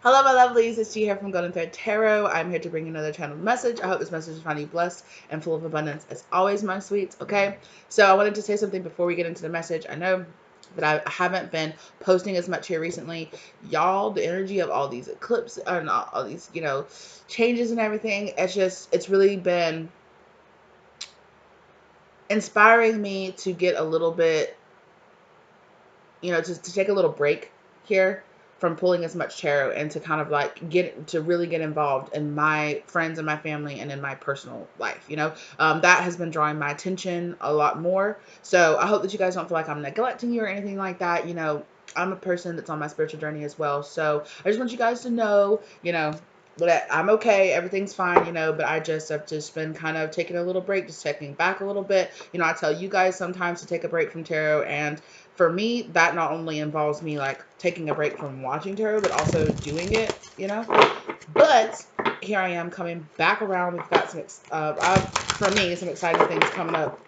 Hello, my lovelies. It's G here from Golden Thread Tarot. I'm here to bring you another channeled message. I hope this message is finding you blessed and full of abundance as always, my sweets. Okay, so I wanted to say something before we get into the message. I know that I haven't been posting as much here recently. Y'all, the energy of all these eclipses and all these, changes and everything, it's really been inspiring me to get a little bit, to take a little break here from pulling as much tarot and to kind of like really get involved in my friends and my family and in my personal life. That has been drawing my attention a lot more. So I hope that you guys don't feel like I'm neglecting you or anything like that. I'm a person that's on my spiritual journey as well. So I just want you guys to know, that I'm okay, everything's fine, but I've just been kind of taking a little break, just checking back a little bit. I tell you guys sometimes to take a break from tarot, and for me, that not only involves me like taking a break from watching tarot, but also doing it, But here I am coming back around. We've got for me, some exciting things coming up.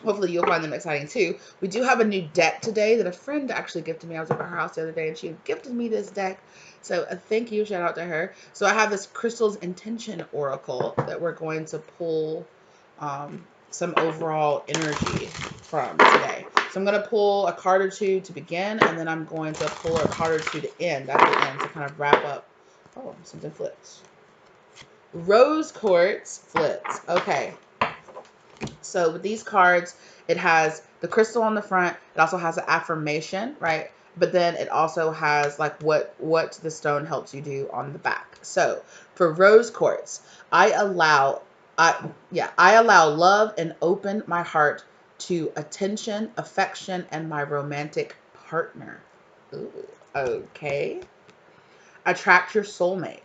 Hopefully you'll find them exciting too. We do have a new deck today that a friend actually gifted me. I was at her house the other day and she gifted me this deck. So thank you. Shout out to her. So I have this Crystal's Intention Oracle that we're going to pull some overall energy from today. So I'm going to pull a card or two to begin, and then I'm going to pull a card or two to end at the end to kind of wrap up. Oh, something flips. Rose Quartz flips. Okay. So with these cards, it has the crystal on the front. It also has an affirmation, right? But then it also has like what the stone helps you do on the back. So for rose quartz, I allow love and open my heart to attention, affection, and my romantic partner. Ooh, okay. Attract your soulmate.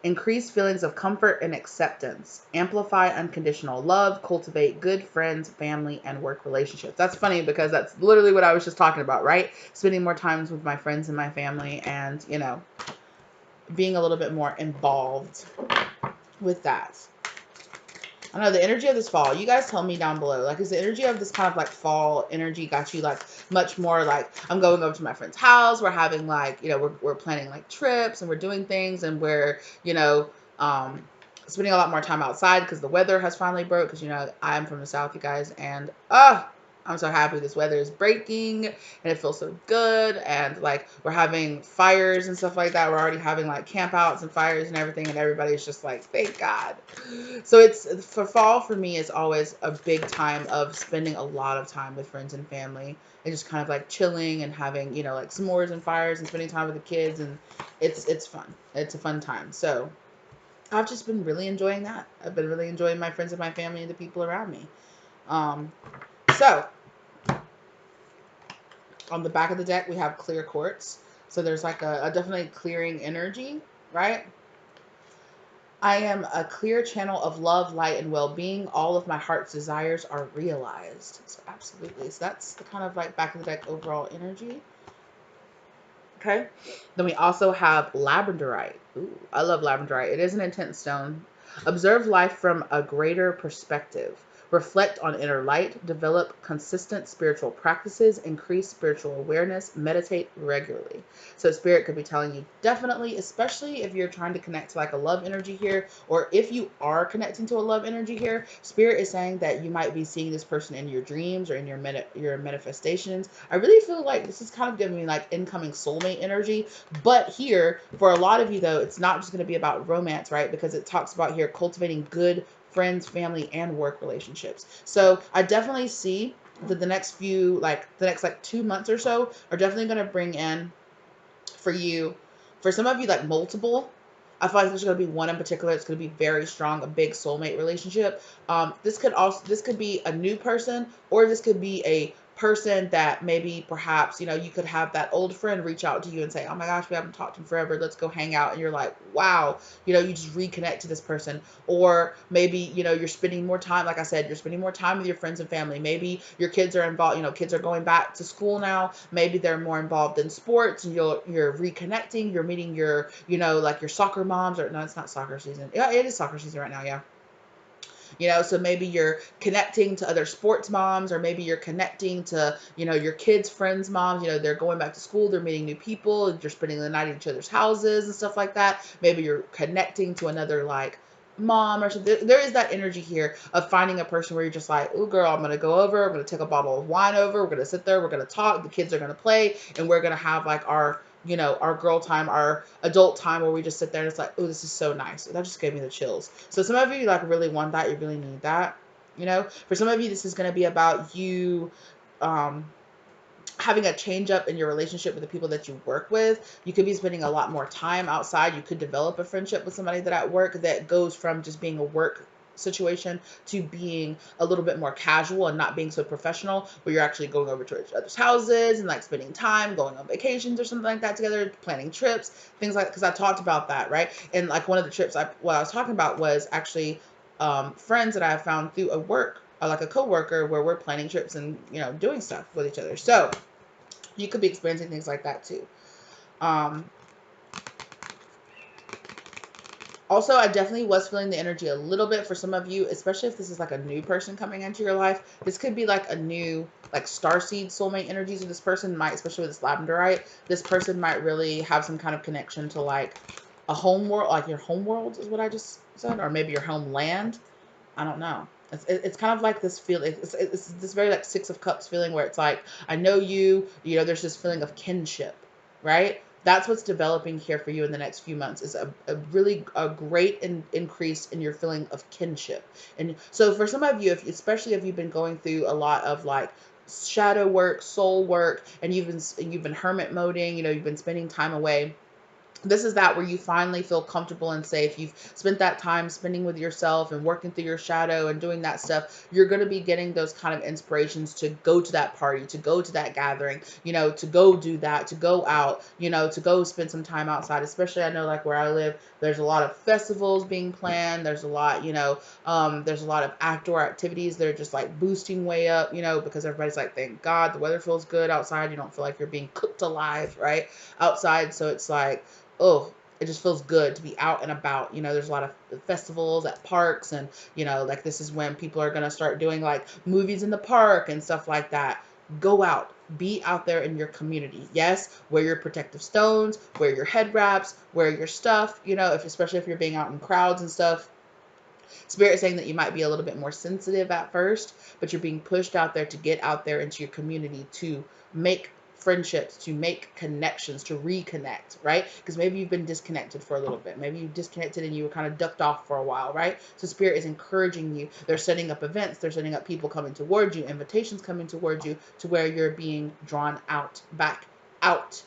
Increase feelings of comfort and acceptance. Amplify unconditional love. Cultivate good friends, family, and work relationships. That's funny because that's literally what I was just talking about, right? Spending more times with my friends and my family and, being a little bit more involved with that. I don't know, the energy of this fall, you guys tell me down below, like, is the energy of this kind of like fall energy got you like much more like, I'm going over to my friend's house, we're having like, we're planning like trips and we're doing things and we're, spending a lot more time outside because the weather has finally broke because, I'm from the South, you guys, and, I'm so happy this weather is breaking and it feels so good. And like we're having fires and stuff like that. We're already having like campouts and fires and everything. And everybody's just like, thank God. So it's for fall for me is always a big time of spending a lot of time with friends and family and just kind of like chilling and having, like s'mores and fires and spending time with the kids. And it's fun. It's a fun time. So I've just been really enjoying that. I've been really enjoying my friends and my family and the people around me. So on the back of the deck, we have clear quartz. So there's like a definitely clearing energy, right? I am a clear channel of love, light, and well-being. All of my heart's desires are realized. So absolutely. So that's the kind of like back of the deck overall energy. Okay. Then we also have labradorite. Ooh, I love labradorite. It is an intense stone. Observe life from a greater perspective. Reflect on inner light. Develop consistent spiritual practices. Increase spiritual awareness. Meditate regularly. So spirit could be telling you definitely, especially if you're trying to connect to like a love energy here, or if you are connecting to a love energy here, spirit is saying that you might be seeing this person in your dreams or in your manifestations. I really feel like this is kind of giving me like incoming soulmate energy. But here, for a lot of you though, it's not just going to be about romance, right? Because it talks about here cultivating good friends, family, and work relationships. So I definitely see that the next 2 months or so are definitely going to bring in for you, for some of you, like multiple. I feel like there's going to be one in particular. It's going to be very strong, a big soulmate relationship. This could be a new person, or this could be a person that maybe perhaps, you could have that old friend reach out to you and say, oh my gosh, we haven't talked in forever. Let's go hang out. And you're like, wow, you just reconnect to this person. Or maybe, you're spending more time, like I said, you're spending more time with your friends and family. Maybe your kids are involved, kids are going back to school now. Maybe they're more involved in sports and you're reconnecting. You're meeting your, like your soccer moms, or no, it's not soccer season. Yeah, it is soccer season right now. Yeah. you know, so maybe you're connecting to other sports moms, or maybe you're connecting to, you know, your kids' friends' moms, you know, they're going back to school, they're meeting new people, you're spending the night at each other's houses and stuff like that. Maybe you're connecting to another like mom or something. There is that energy here of finding a person where you're just like, oh girl, I'm gonna go over, I'm gonna take a bottle of wine over, we're gonna sit there, we're gonna talk, the kids are gonna play, and we're gonna have like our, you know, our girl time, our adult time, where we just sit there and it's like, oh, this is so nice. That just gave me the chills. So some of you like really want that, you really need that. You know, for some of you, this is going to be about you having a change up in your relationship with the people that you work with. You could be spending a lot more time outside. You could develop a friendship with somebody that at work that goes from just being a work situation to being a little bit more casual and not being so professional, where you're actually going over to each other's houses and like spending time, going on vacations or something like that together, planning trips, things like, because I talked about that, right? And like one of the trips what I was talking about was actually friends that I found through a work, like a coworker, where we're planning trips and, you know, doing stuff with each other. So you could be experiencing things like that too. Um, Also, I definitely was feeling the energy a little bit for some of you, especially if this is like a new person coming into your life. This could be like a new, like starseed soulmate energy. So this person might, especially with this labradorite, this person might really have some kind of connection to like a home world, like your home world is what I just said, or maybe your homeland. I don't know. It's kind of like this feeling. It's this very like Six of Cups feeling where it's like, I know you, you know, there's this feeling of kinship, right? That's what's developing here for you in the next few months, is a really a great increase in your feeling of kinship. And so for some of you, especially if you've been going through a lot of like shadow work, soul work, and you've been hermit moding, you know, you've been spending time away, this is that where you finally feel comfortable and safe. You've spent that time spending with yourself and working through your shadow and doing that stuff. You're going to be getting those kind of inspirations to go to that party, to go to that gathering, you know, to go do that, to go out, you know, to go spend some time outside. Especially, I know like where I live, there's a lot of festivals being planned. There's a lot, you know, there's a lot of outdoor activities that are just like boosting way up, you know, because everybody's like, thank God the weather feels good outside. You don't feel like you're being cooked alive, right? Outside. So it's like, oh, it just feels good to be out and about. You know, there's a lot of festivals at parks, and, you know, like this is when people are going to start doing like movies in the park and stuff like that. Go out, be out there in your community. Yes, wear your protective stones, wear your head wraps, wear your stuff, you know, especially if you're being out in crowds and stuff. Spirit is saying that you might be a little bit more sensitive at first, but you're being pushed out there to get out there into your community to make friendships, to make connections, to reconnect, right? Because maybe you've been disconnected for a little bit. Maybe you disconnected and you were kind of ducked off for a while, right? So Spirit is encouraging you. They're setting up events. They're setting up people coming towards you, invitations coming towards you, to where you're being drawn out, back out.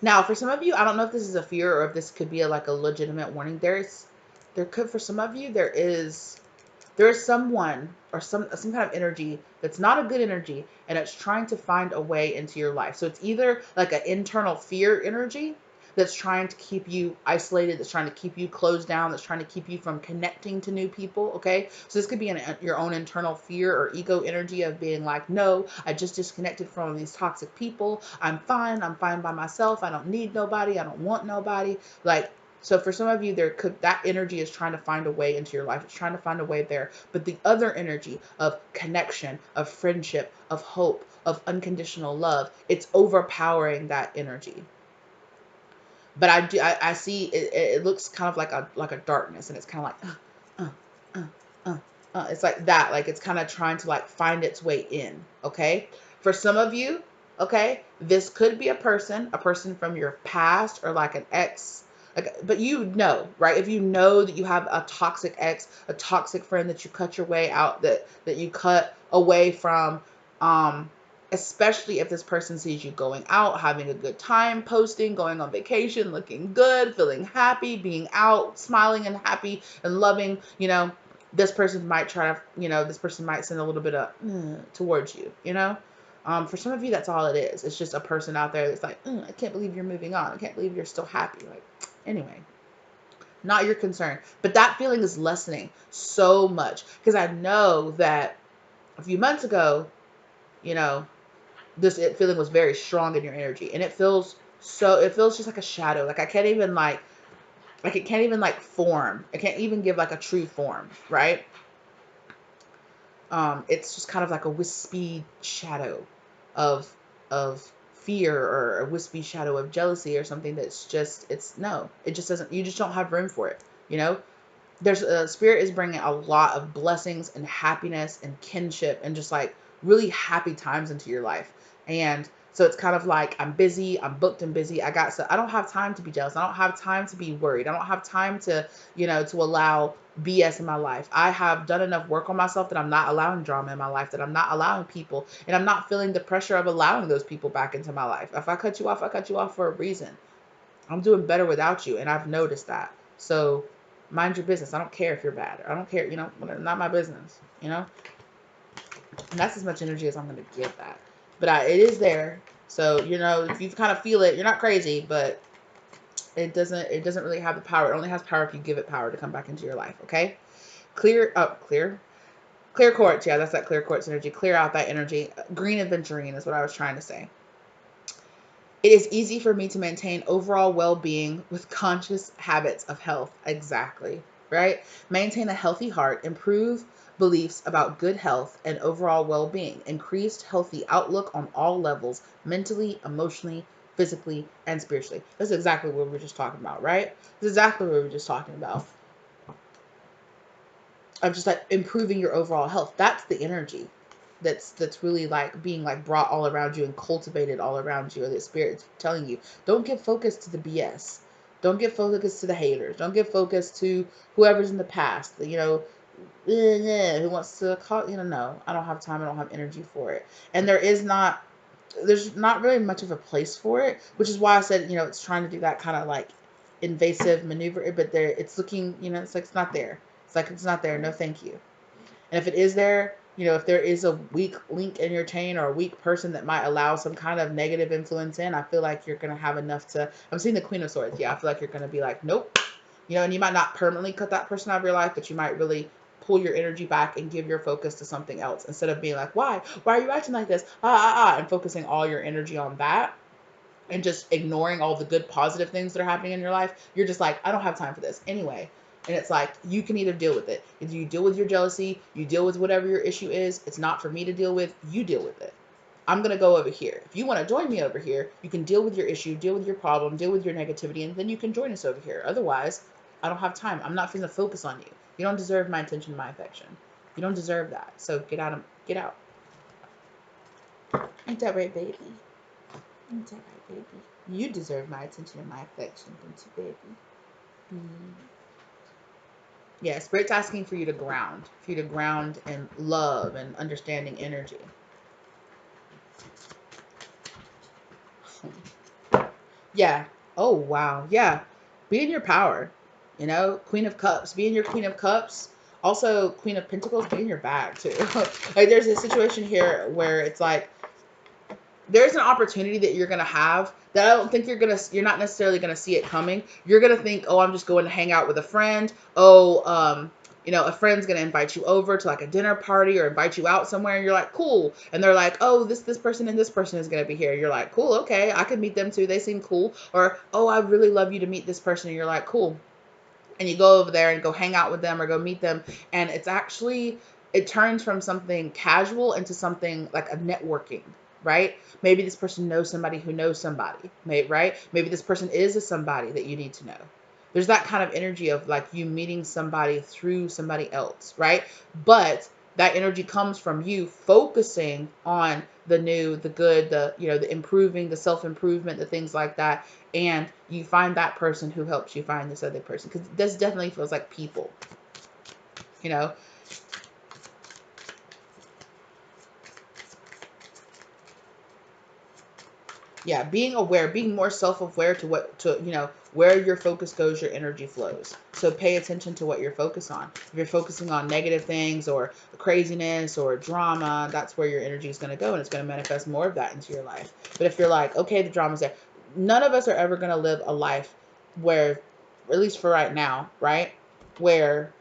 Now, for some of you, I don't know if this is a fear or if this could be like a legitimate warning. There could, for some of you, there is someone or some kind of energy that's not a good energy, and it's trying to find a way into your life. So it's either like an internal fear energy that's trying to keep you isolated, that's trying to keep you closed down, that's trying to keep you from connecting to new people. Okay, so this could be your own internal fear or ego energy of being like, no, I just disconnected from these toxic people, I'm fine by myself, I don't need nobody, I don't want nobody. Like, so for some of you, that energy is trying to find a way into your life. It's trying to find a way there. But the other energy of connection, of friendship, of hope, of unconditional love, it's overpowering that energy. But I see it looks kind of like a darkness, and it's kind of like it's like that, like it's kind of trying to like find its way in. Okay, for some of you, okay, this could be a person from your past, or like an ex. Like, but you know, right? If you know that you have a toxic ex, a toxic friend that you cut your way out, that you cut away from, um, especially if this person sees you going out, having a good time, posting, going on vacation, looking good, feeling happy, being out, smiling and happy and loving, you know, this person might try to, you know, this person might send a little bit of towards you, you know. For some of you, that's all it is. It's just a person out there that's like, I can't believe you're moving on. I can't believe you're still happy. Like, anyway, not your concern. But that feeling is lessening so much, because I know that a few months ago, you know, this feeling was very strong in your energy, and it feels just like a shadow. Like I can't even like Like it can't even like form. It can't even give like a true form, right? It's just kind of like a wispy shadow of fear, or a wispy shadow of jealousy, or something that's just, it's no, it just doesn't, you just don't have room for it, you know? There's a spirit is bringing a lot of blessings and happiness and kinship and just like really happy times into your life. And so it's kind of like, I'm busy, I'm booked and busy. I don't have time to be jealous. I don't have time to be worried. I don't have time to, to allow BS in my life. I have done enough work on myself that I'm not allowing drama in my life, that I'm not allowing people, and I'm not feeling the pressure of allowing those people back into my life. If I cut you off, I cut you off for a reason. I'm doing better without you, and I've noticed that. So mind your business. I don't care if you're bad. I don't care, not my business, And that's as much energy as I'm going to give that. But it is there. So, if you kind of feel it, you're not crazy, but it doesn't really have the power. It only has power if you give it power to come back into your life, okay? Clear quartz. Yeah, that's that clear quartz energy. Clear out that energy. Green aventurine is what I was trying to say. It is easy for me to maintain overall well-being with conscious habits of health. Exactly, right? Maintain a healthy heart, improve beliefs about good health and overall well-being, increased healthy outlook on all levels, mentally, emotionally, physically, and spiritually. That's exactly what we were just talking about, right? That's exactly what we were just talking about. Of just like improving your overall health. That's the energy that's really like being like brought all around you and cultivated all around you, or the spirit's telling you, don't get focused to the BS, don't get focused to the haters, don't get focused to whoever's in the past, who wants to call, no, I don't have time, I don't have energy for it. And there's not really much of a place for it, which is why I said, it's trying to do that kind of like invasive maneuver, but there, it's looking, it's like, it's not there. It's like, it's not there, no thank you. And if it is there, if there is a weak link in your chain, or a weak person that might allow some kind of negative influence in, I feel like you're going to have enough to, I'm seeing the Queen of Swords. Yeah, I feel like you're going to be like, nope. And you might not permanently cut that person out of your life, but you might really pull your energy back and give your focus to something else, instead of being like, why are you acting like this? And focusing all your energy on that and just ignoring all the good positive things that are happening in your life. You're just like, I don't have time for this anyway. And it's like, you can either deal with it. Either you deal with your jealousy, you deal with whatever your issue is. It's not for me to deal with. You deal with it. I'm going to go over here. If you want to join me over here, you can deal with your issue, deal with your problem, deal with your negativity, and then you can join us over here. Otherwise, I don't have time. I'm not going to focus on you. You don't deserve my attention, my affection. You don't deserve that. So get out. Get out. Ain't that right, baby? Ain't that right, baby? You deserve my attention and my affection, don't you, baby? Mm. Yeah, Spirit's asking for you to ground in love and understanding energy. Yeah. Oh, wow. Yeah. Be in your power. Queen of Cups. Be in your Queen of Cups. Also, Queen of Pentacles. Be in your bag, too. Like, there's a situation here where it's like, there's an opportunity that you're going to have that I don't think you're not necessarily going to see it coming. You're going to think, oh, I'm just going to hang out with a friend. Oh, a friend's going to invite you over to like a dinner party or invite you out somewhere. And you're like, cool. And they're like, oh, this person and this person is going to be here. You're like, cool. Okay. I could meet them too. They seem cool. Or, oh, I really love you to meet this person. And you're like, cool. And you go over there and go hang out with them or go meet them. And it turns from something casual into something like a networking, right? Maybe this person knows somebody who knows somebody, right? Maybe this person is a somebody that you need to know. There's that kind of energy of like you meeting somebody through somebody else, right? But that energy comes from you focusing on the new, the good, the improving, the self-improvement, the things like that. And you find that person who helps you find this other person. Because this definitely feels like people, you know? Yeah, being aware, being more self-aware to where your focus goes, your energy flows. So pay attention to what you're focused on. If you're focusing on negative things or craziness or drama, that's where your energy is going to go, and it's going to manifest more of that into your life. But if you're like, okay, the drama's there, none of us are ever going to live a life where, at least for right now, right, where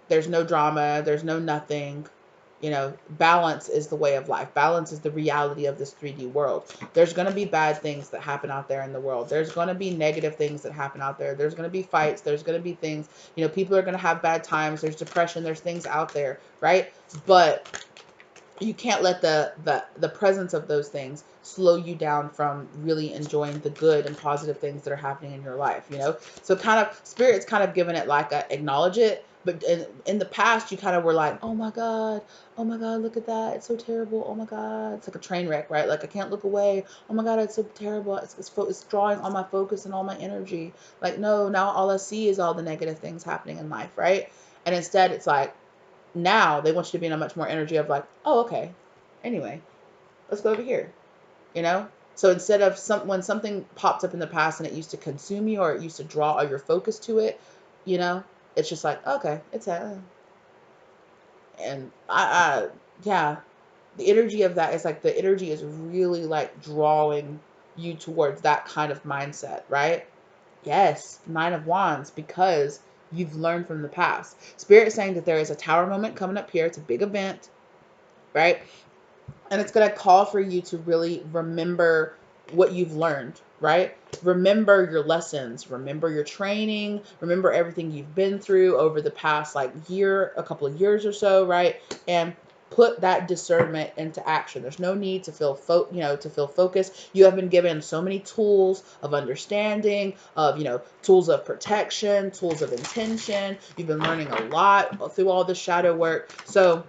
there's no drama, there's no nothing, You know, balance is the way of life. Balance is the reality of this 3D world. There's going to be bad things that happen out there in the world. There's going to be negative things that happen out there. There's going to be fights. There's going to be things, you know, people are going to have bad times. There's depression. There's things out there, right? But you can't let the presence of those things slow you down from really enjoying the good and positive things that are happening in your life, you know. So kind of spirit's kind of given it like a acknowledge it, but in the past you kind of were like, oh my god, oh my god, look at that, it's so terrible, oh my god, it's like a train wreck, right? Like I can't look away, oh my god, it's so terrible, it's drawing all my focus and all my energy. Like no, now all I see is all the negative things happening in life, right? And instead it's like, now they want you to be in a much more energy of like, oh, okay, anyway, let's go over here, you know. So instead of when something popped up in the past and it used to consume you or it used to draw all your focus to it, you know, it's just like, okay, it's and yeah, the energy of that is like, the energy is really like drawing you towards that kind of mindset, right? Yes, Nine of Wands, because you've learned from the past. Spirit is saying that there is a tower moment coming up here. It's a big event, right? And it's going to call for you to really remember what you've learned, right? Remember your lessons, remember your training, remember everything you've been through over the past like year, a couple of years or so, right? And put that discernment into action. There's no need to feel to feel focused. You have been given so many tools of understanding, of, you know, tools of protection, tools of intention. You've been learning a lot through all the shadow work. So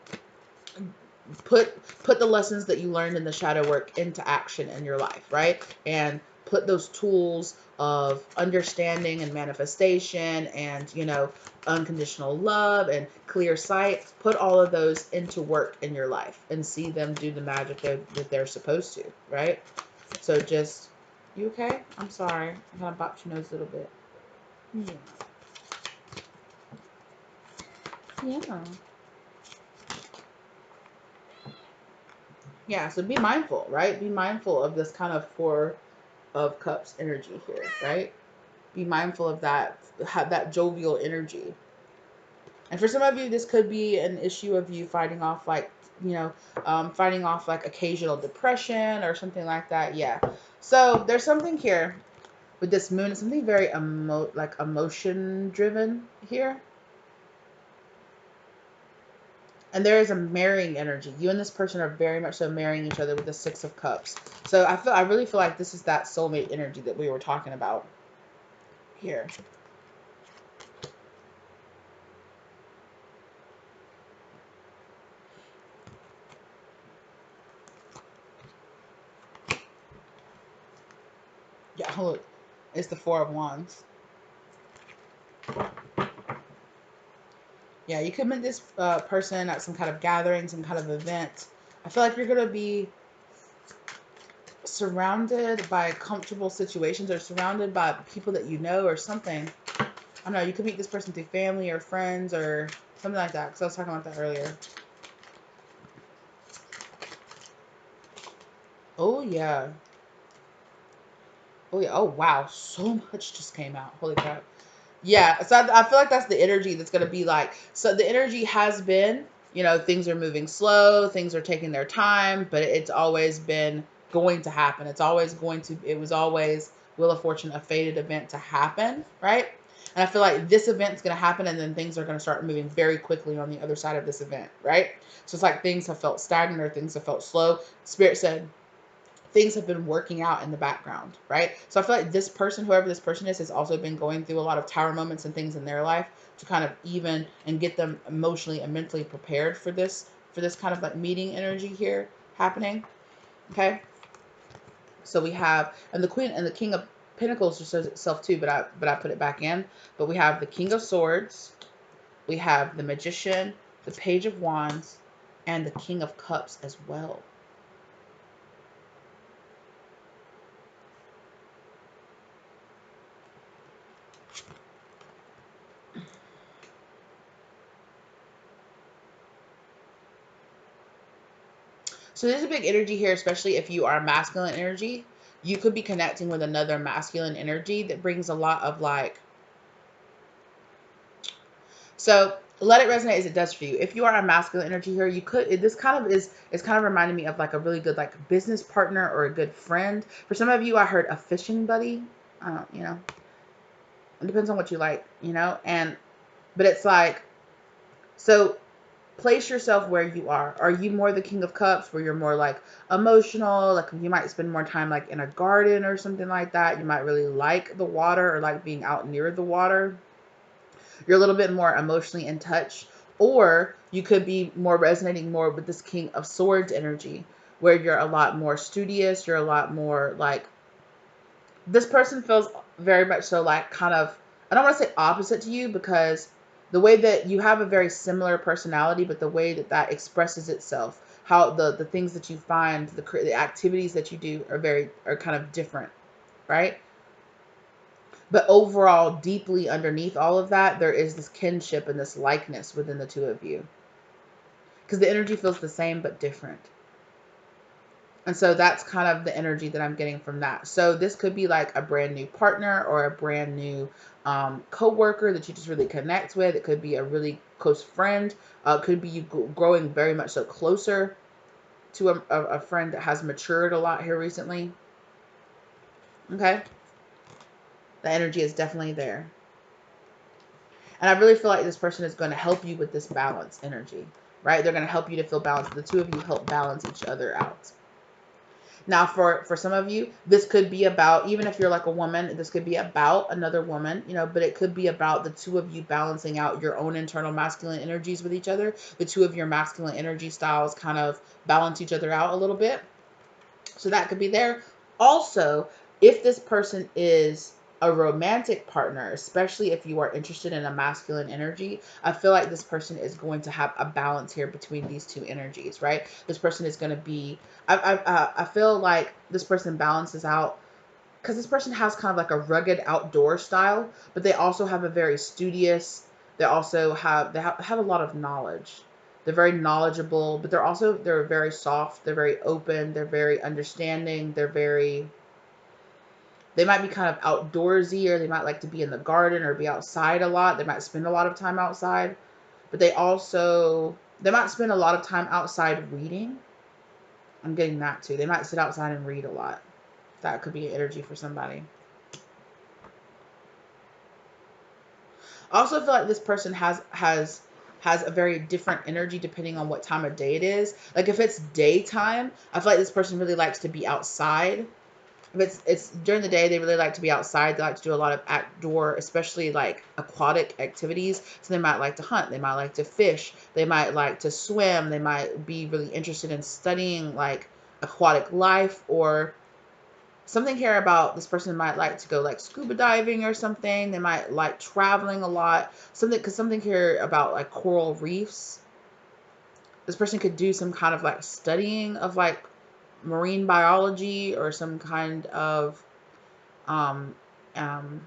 put the lessons that you learned in the shadow work into action in your life, right? And put those tools of understanding and manifestation and, you know, unconditional love and clear sight, put all of those into work in your life and see them do the magic that they're supposed to, right? So just, you okay? I'm sorry, I kind of bopped your nose a little bit. Yeah. Yeah, so be mindful, right? Be mindful of this kind of Four of Cups energy here, right? Be mindful of that, have that jovial energy. And for some of you, this could be an issue of you fighting off like, you know, fighting off like occasional depression or something like that. Yeah. So there's something here with this moon, something very emotion driven here. And there is a marrying energy. You and this person are very much so marrying each other with the Six of Cups. So I really feel like this is that soulmate energy that we were talking about here. Yeah, look, it's the Four of Wands. Yeah, you could meet this person at some kind of gathering, some kind of event. I feel like you're going to be surrounded by comfortable situations or surrounded by people that you know or something. I don't know, you could meet this person through family or friends or something like that, because I was talking about that earlier. Oh, yeah. Oh, yeah. Oh, wow. So much just came out. Holy crap. Yeah, so I feel like that's the energy that's going to be like, so the energy has been, you know, things are moving slow, things are taking their time, but it's always been going to happen. It was always Wheel of Fortune, a fated event to happen, right? And I feel like this event's going to happen and then things are going to start moving very quickly on the other side of this event, right? So it's like things have felt stagnant or things have felt slow. Spirit said, things have been working out in the background, right? So I feel like this person, whoever this person is, has also been going through a lot of tower moments and things in their life to kind of even and get them emotionally and mentally prepared for this kind of like meeting energy here happening. Okay. So we have, and the Queen and the King of Pentacles just shows itself too, but I put it back in. But we have the King of Swords, we have the Magician, the Page of Wands, and the King of Cups as well. So there's a big energy here, especially if you are masculine energy. You could be connecting with another masculine energy that brings a lot of like, so let it resonate as it does for you. If you are a masculine energy here, you could, this kind of is kind of reminding me of like a really good like business partner or a good friend. For some of you, I heard a fishing buddy. You know, it depends on what you like, you know, but it's like, so place yourself where you are. Are you more the King of Cups, where you're more like emotional? Like you might spend more time like in a garden or something like that. You might really like the water or like being out near the water. You're a little bit more emotionally in touch. Or you could be more resonating more with this King of Swords energy, where you're a lot more studious. You're a lot more like, this person feels very much so like kind of, I don't want to say opposite to you, because the way that you have a very similar personality, but the way that that expresses itself, how the things that you find, the activities that you do are kind of different, right? But overall, deeply underneath all of that, there is this kinship and this likeness within the two of you, because the energy feels the same but different. And so that's kind of the energy that I'm getting from that. So this could be like a brand new partner or a brand new co-worker that you just really connect with. It could be a really close friend. It could be you growing very much so closer to a friend that has matured a lot here recently. Okay. The energy is definitely there. And I really feel like this person is going to help you with this balance energy, right? They're going to help you to feel balanced. The two of you help balance each other out. Now, for some of you, this could be about, even if you're like a woman, this could be about another woman, you know, but it could be about the two of you balancing out your own internal masculine energies with each other. The two of your masculine energy styles kind of balance each other out a little bit. So that could be there. Also, if this person is a romantic partner, especially if you are interested in a masculine energy, I feel like this person is going to have a balance here between these two energies, right? This person is going to be, I feel like this person balances out, because this person has kind of like a rugged outdoor style, but they also have a very studious, they have a lot of knowledge. They're very knowledgeable, but they're very soft, they're very open, they're very understanding, they might be kind of outdoorsy, or they might like to be in the garden or be outside a lot. They might spend a lot of time outside, but they might spend a lot of time outside reading. I'm getting that too. They might sit outside and read a lot. That could be an energy for somebody. I also feel like this person has a very different energy depending on what time of day it is. Like if it's daytime, I feel like this person really likes to be outside. If it's during the day, they really like to be outside. They like to do a lot of outdoor, especially like aquatic activities. So they might like to hunt, they might like to fish, they might like to swim, they might be really interested in studying like aquatic life, or something here about this person might like to go like scuba diving or something. They might like traveling a lot. Something here about like coral reefs. This person could do some kind of like studying of like marine biology, or some kind of um, um,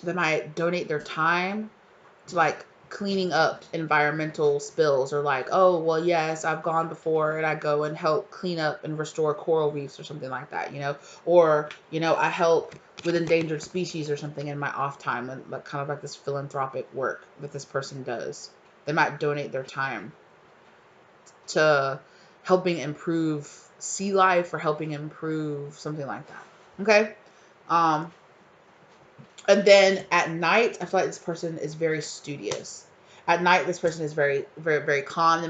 they might donate their time to like cleaning up environmental spills, or like, oh well, yes, I've gone before and I go and help clean up and restore coral reefs or something like that, you know, or you know, I help with endangered species or something in my off time, and like kind of like this philanthropic work that this person does. They might donate their time to helping improve sea life, or helping improve something like that. Okay. um And then at night, I feel like this person is very studious. At night, this person is very, very, very calm. They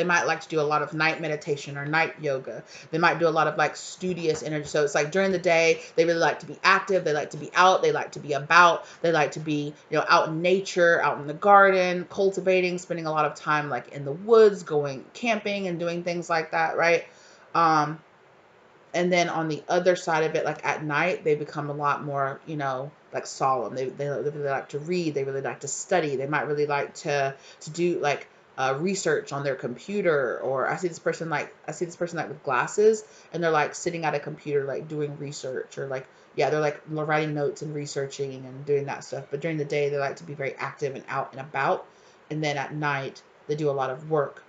might like to do a lot of night meditation or night yoga. They might do a lot of like studious energy. So it's like during the day, they really like to be active. They like to be out. They like to be about. They like to be, you know, out in nature, out in the garden, cultivating, spending a lot of time like in the woods, going camping and doing things like that, right? Um, and then on the other side of it, like at night, they become a lot more, you know, like solemn. They really like to read. They really like to study. They might really like to do like research on their computer. Or I see this person like with glasses, and they're like sitting at a computer like doing research, or like, yeah, they're like writing notes and researching and doing that stuff. But during the day, they like to be very active and out and about. And then at night, they do a lot of work.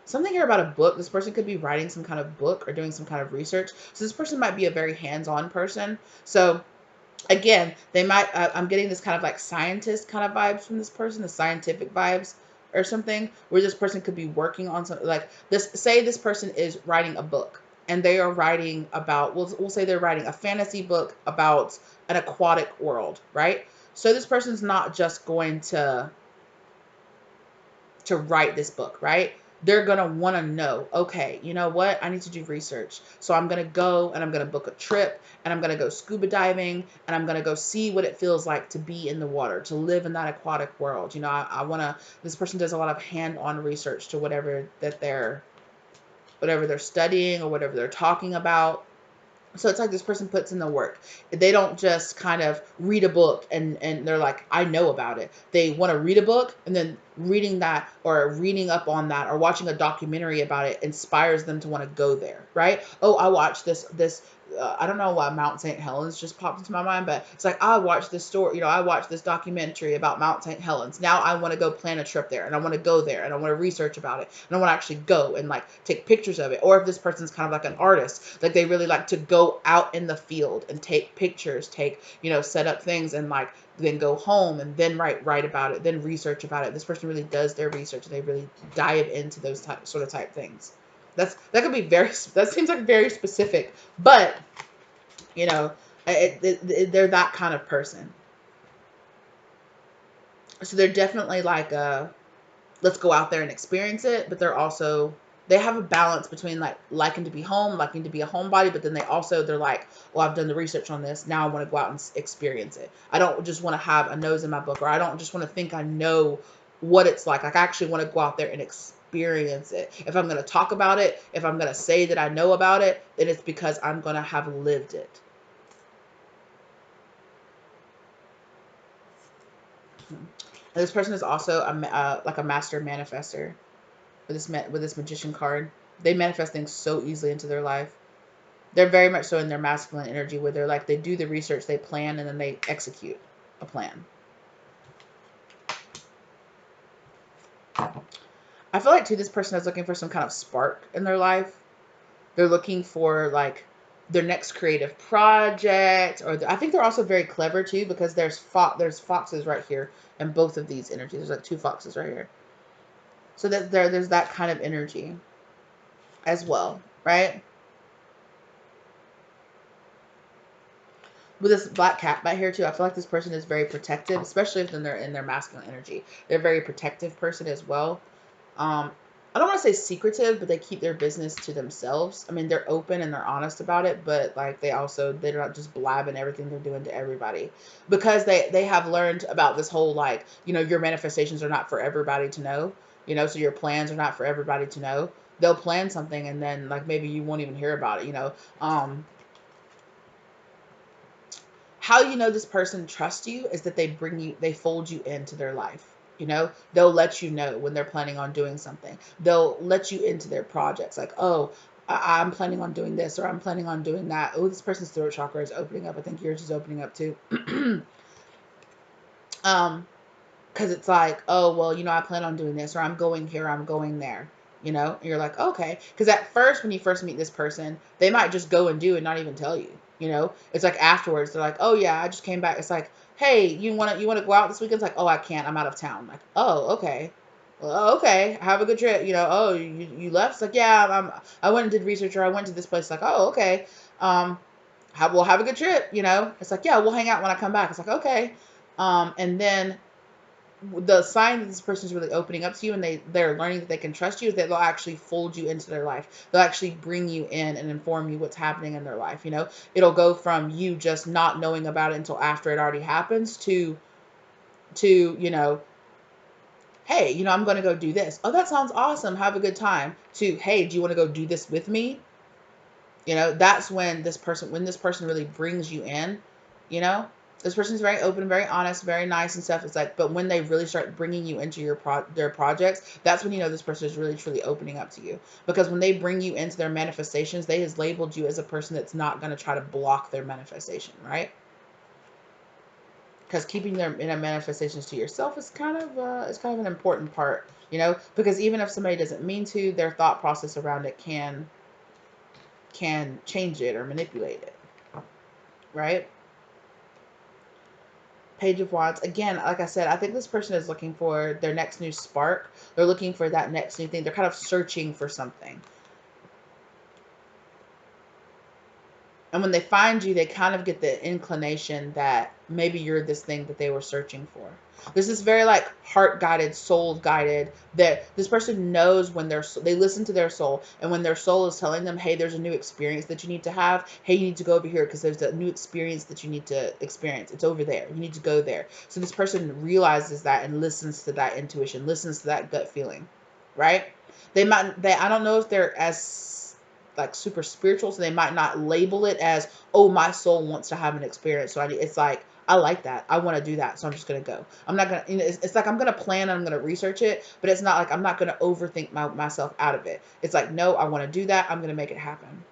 Something here about a book. This person could be writing some kind of book or doing some kind of research. So this person might be a very hands-on person. So Again, they might, I'm getting this kind of like scientist kind of vibes from this person, the scientific vibes or something, where this person could be working on something like this. Say this person is writing a book, and they are writing about, we'll say they're writing a fantasy book about an aquatic world, right? So this person's not just going to write this book, right? They're going to want to know, okay, you know what? I need to do research. So I'm going to go and I'm going to book a trip and I'm going to go scuba diving and I'm going to go see what it feels like to be in the water, to live in that aquatic world. You know, I want to, this person does a lot of hand-on research to whatever they're studying or whatever they're talking about. So it's like this person puts in the work. They don't just kind of read a book and they're like, I know about it. They want to read a book, and then reading that or reading up on that or watching a documentary about it inspires them to want to go there, right? Oh, I watched this. I don't know why Mount St. Helens just popped into my mind, but it's like, I watched this story, I watched this documentary about Mount St. Helens. Now I want to go plan a trip there, and I want to go there, and I want to research about it, and I want to actually go and like take pictures of it. Or if this person's kind of like an artist, like they really like to go out in the field and take pictures, set up things, and like then go home and then write about it, then research about it. This person really does their research, and they really dive into those type things. That could be that seems like very specific, but you know, they're that kind of person. So they're definitely like let's go out there and experience it, but they have a balance between like liking to be home, liking to be a homebody, but then they're like, well, I've done the research on this. Now I want to go out and experience it. I don't just want to have a nose in my book, or I don't just want to think I know what it's like. Like I actually want to go out there and experience it. If I'm going to talk about it, if I'm going to say that I know about it, then it's because I'm going to have lived it. This person is also like a master manifester with this magician card. They manifest things so easily into their life. They're very much so in their masculine energy, where they're like, they do the research, they plan, and then they execute a plan. I feel like too, this person is looking for some kind of spark in their life. They're looking for like their next creative project, or I think they're also very clever too, because there's foxes right here in both of these energies. There's like two foxes right here. So that there's that kind of energy as well, right? With this black cat right here too, I feel like this person is very protective, especially if they're in their masculine energy. They're a very protective person as well. Um, I don't want to say secretive, but they keep their business to themselves. I mean, they're open and they're honest about it, but like they're not just blabbing everything they're doing to everybody, because they have learned about this whole like, your manifestations are not for everybody to know. So your plans are not for everybody to know. They'll plan something and then like maybe you won't even hear about it. How this person trusts you is that they fold you into their life. They'll let you know when they're planning on doing something. They'll let you into their projects. Like, oh, I'm planning on doing this, or I'm planning on doing that. Oh, this person's throat chakra is opening up. I think yours is opening up too. Because it's like, oh, well, I plan on doing this, or I'm going here, I'm going there. And you're like, okay. Because at first, when you first meet this person, they might just go and do and not even tell you. It's like afterwards, they're like, oh yeah, I just came back. It's like, hey, you wanna go out this weekend? It's like, oh, I can't, I'm out of town. Like, oh, okay. Well, okay, have a good trip. Oh, you left? It's like, yeah, I went and did research, or I went to this place. Like, oh, okay. Have a good trip. It's like, yeah, we'll hang out when I come back. It's like, okay. And then the sign that this person is really opening up to you, and they're learning that they can trust you, is that they'll actually fold you into their life. They'll actually bring you in and inform you what's happening in their life. It'll go from you just not knowing about it until after it already happens to hey, I'm going to go do this. Oh, that sounds awesome. Have a good time. To, hey, do you want to go do this with me? That's when this person really brings you in, you know, this person's very open, very honest, very nice and stuff. It's like, but when they really start bringing you into their projects, that's when this person is really truly opening up to you. Because when they bring you into their manifestations, they has labeled you as a person that's not going to try to block their manifestation, right? Because keeping their manifestations to yourself is kind of an important part, because even if somebody doesn't mean to, their thought process around it can change it or manipulate it, right? Page of Wands. Again, like I said, I think this person is looking for their next new spark. They're looking for that next new thing. They're kind of searching for something. And when they find you, they kind of get the inclination that maybe you're this thing that they were searching for. This is very like heart guided, soul guided. That this person knows when they listen to their soul, and when their soul is telling them, "Hey, there's a new experience that you need to have. Hey, you need to go over here because there's a new experience that you need to experience. It's over there. You need to go there." So this person realizes that and listens to that intuition, listens to that gut feeling, right? I don't know if they're as like super spiritual, so they might not label it as, oh, my soul wants to have an experience. So it's like, I like that. I want to do that. So I'm just going to go. I'm not going to, it's like I'm going to plan and I'm going to research it, but it's not like I'm not going to overthink myself out of it. It's like, no, I want to do that. I'm going to make it happen.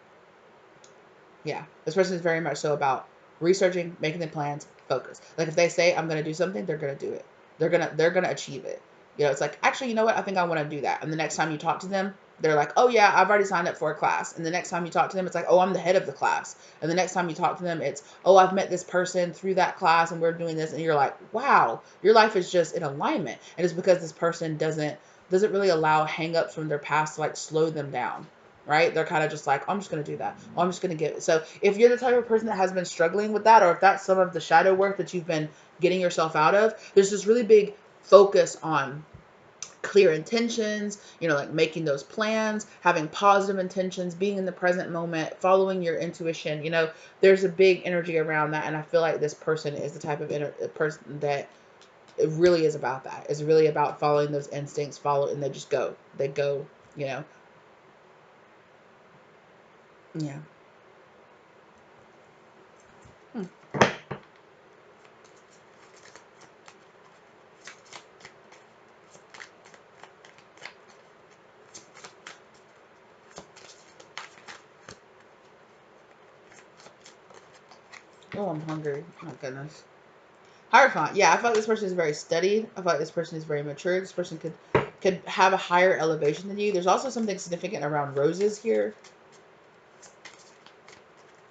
Yeah. This person is very much so about researching, making the plans, focus. Like if they say I'm going to do something, they're going to do it. They're going to achieve it. You know, it's like, actually, you know what? I think I want to do that. And the next time you talk to them, they're like, oh yeah, I've already signed up for a class. And the next time you talk to them, it's like, oh, I'm the head of the class. And the next time you talk to them, it's, oh, I've met this person through that class and we're doing this. And you're like, wow, your life is just in alignment. And it's because this person doesn't really allow hangups from their past to like slow them down. Right? They're kind of just like, I'm just going to do that. Oh, I'm just going to give it. So if you're the type of person that has been struggling with that, or if that's some of the shadow work that you've been getting yourself out of, there's this really big focus on clear intentions, you know, like making those plans, having positive intentions, being in the present moment, following your intuition. You know, there's a big energy around that. And I feel like this person is the type of person that it really is about that. It's really about following those instincts, and they just go. They go, you know. Yeah. Hmm. Oh, I'm hungry. Oh, my goodness. Hierophant. Yeah, I feel like this person is very studied. I feel like this person is very mature. This person could have a higher elevation than you. There's also something significant around roses here.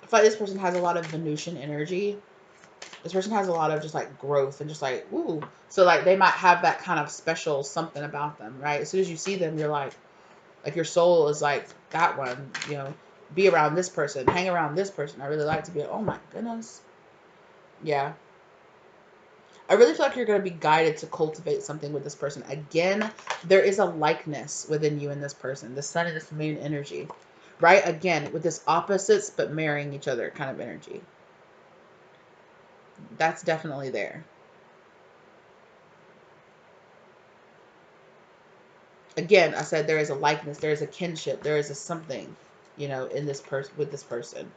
I feel like this person has a lot of Venusian energy. This person has a lot of just like growth and just like, ooh. So like they might have that kind of special something about them, right? As soon as you see them, you're like your soul is like, that one, you know, be around this person, hang around this person. I really like to be, oh my goodness. Yeah. I really feel like you're going to be guided to cultivate something with this person. Again, there is a likeness within you and this person. The sun and this moon energy, right? Again, with this opposites but marrying each other kind of energy. That's definitely there. Again, I said there is a likeness, there is a kinship, there is a something, you know, in this person with this person.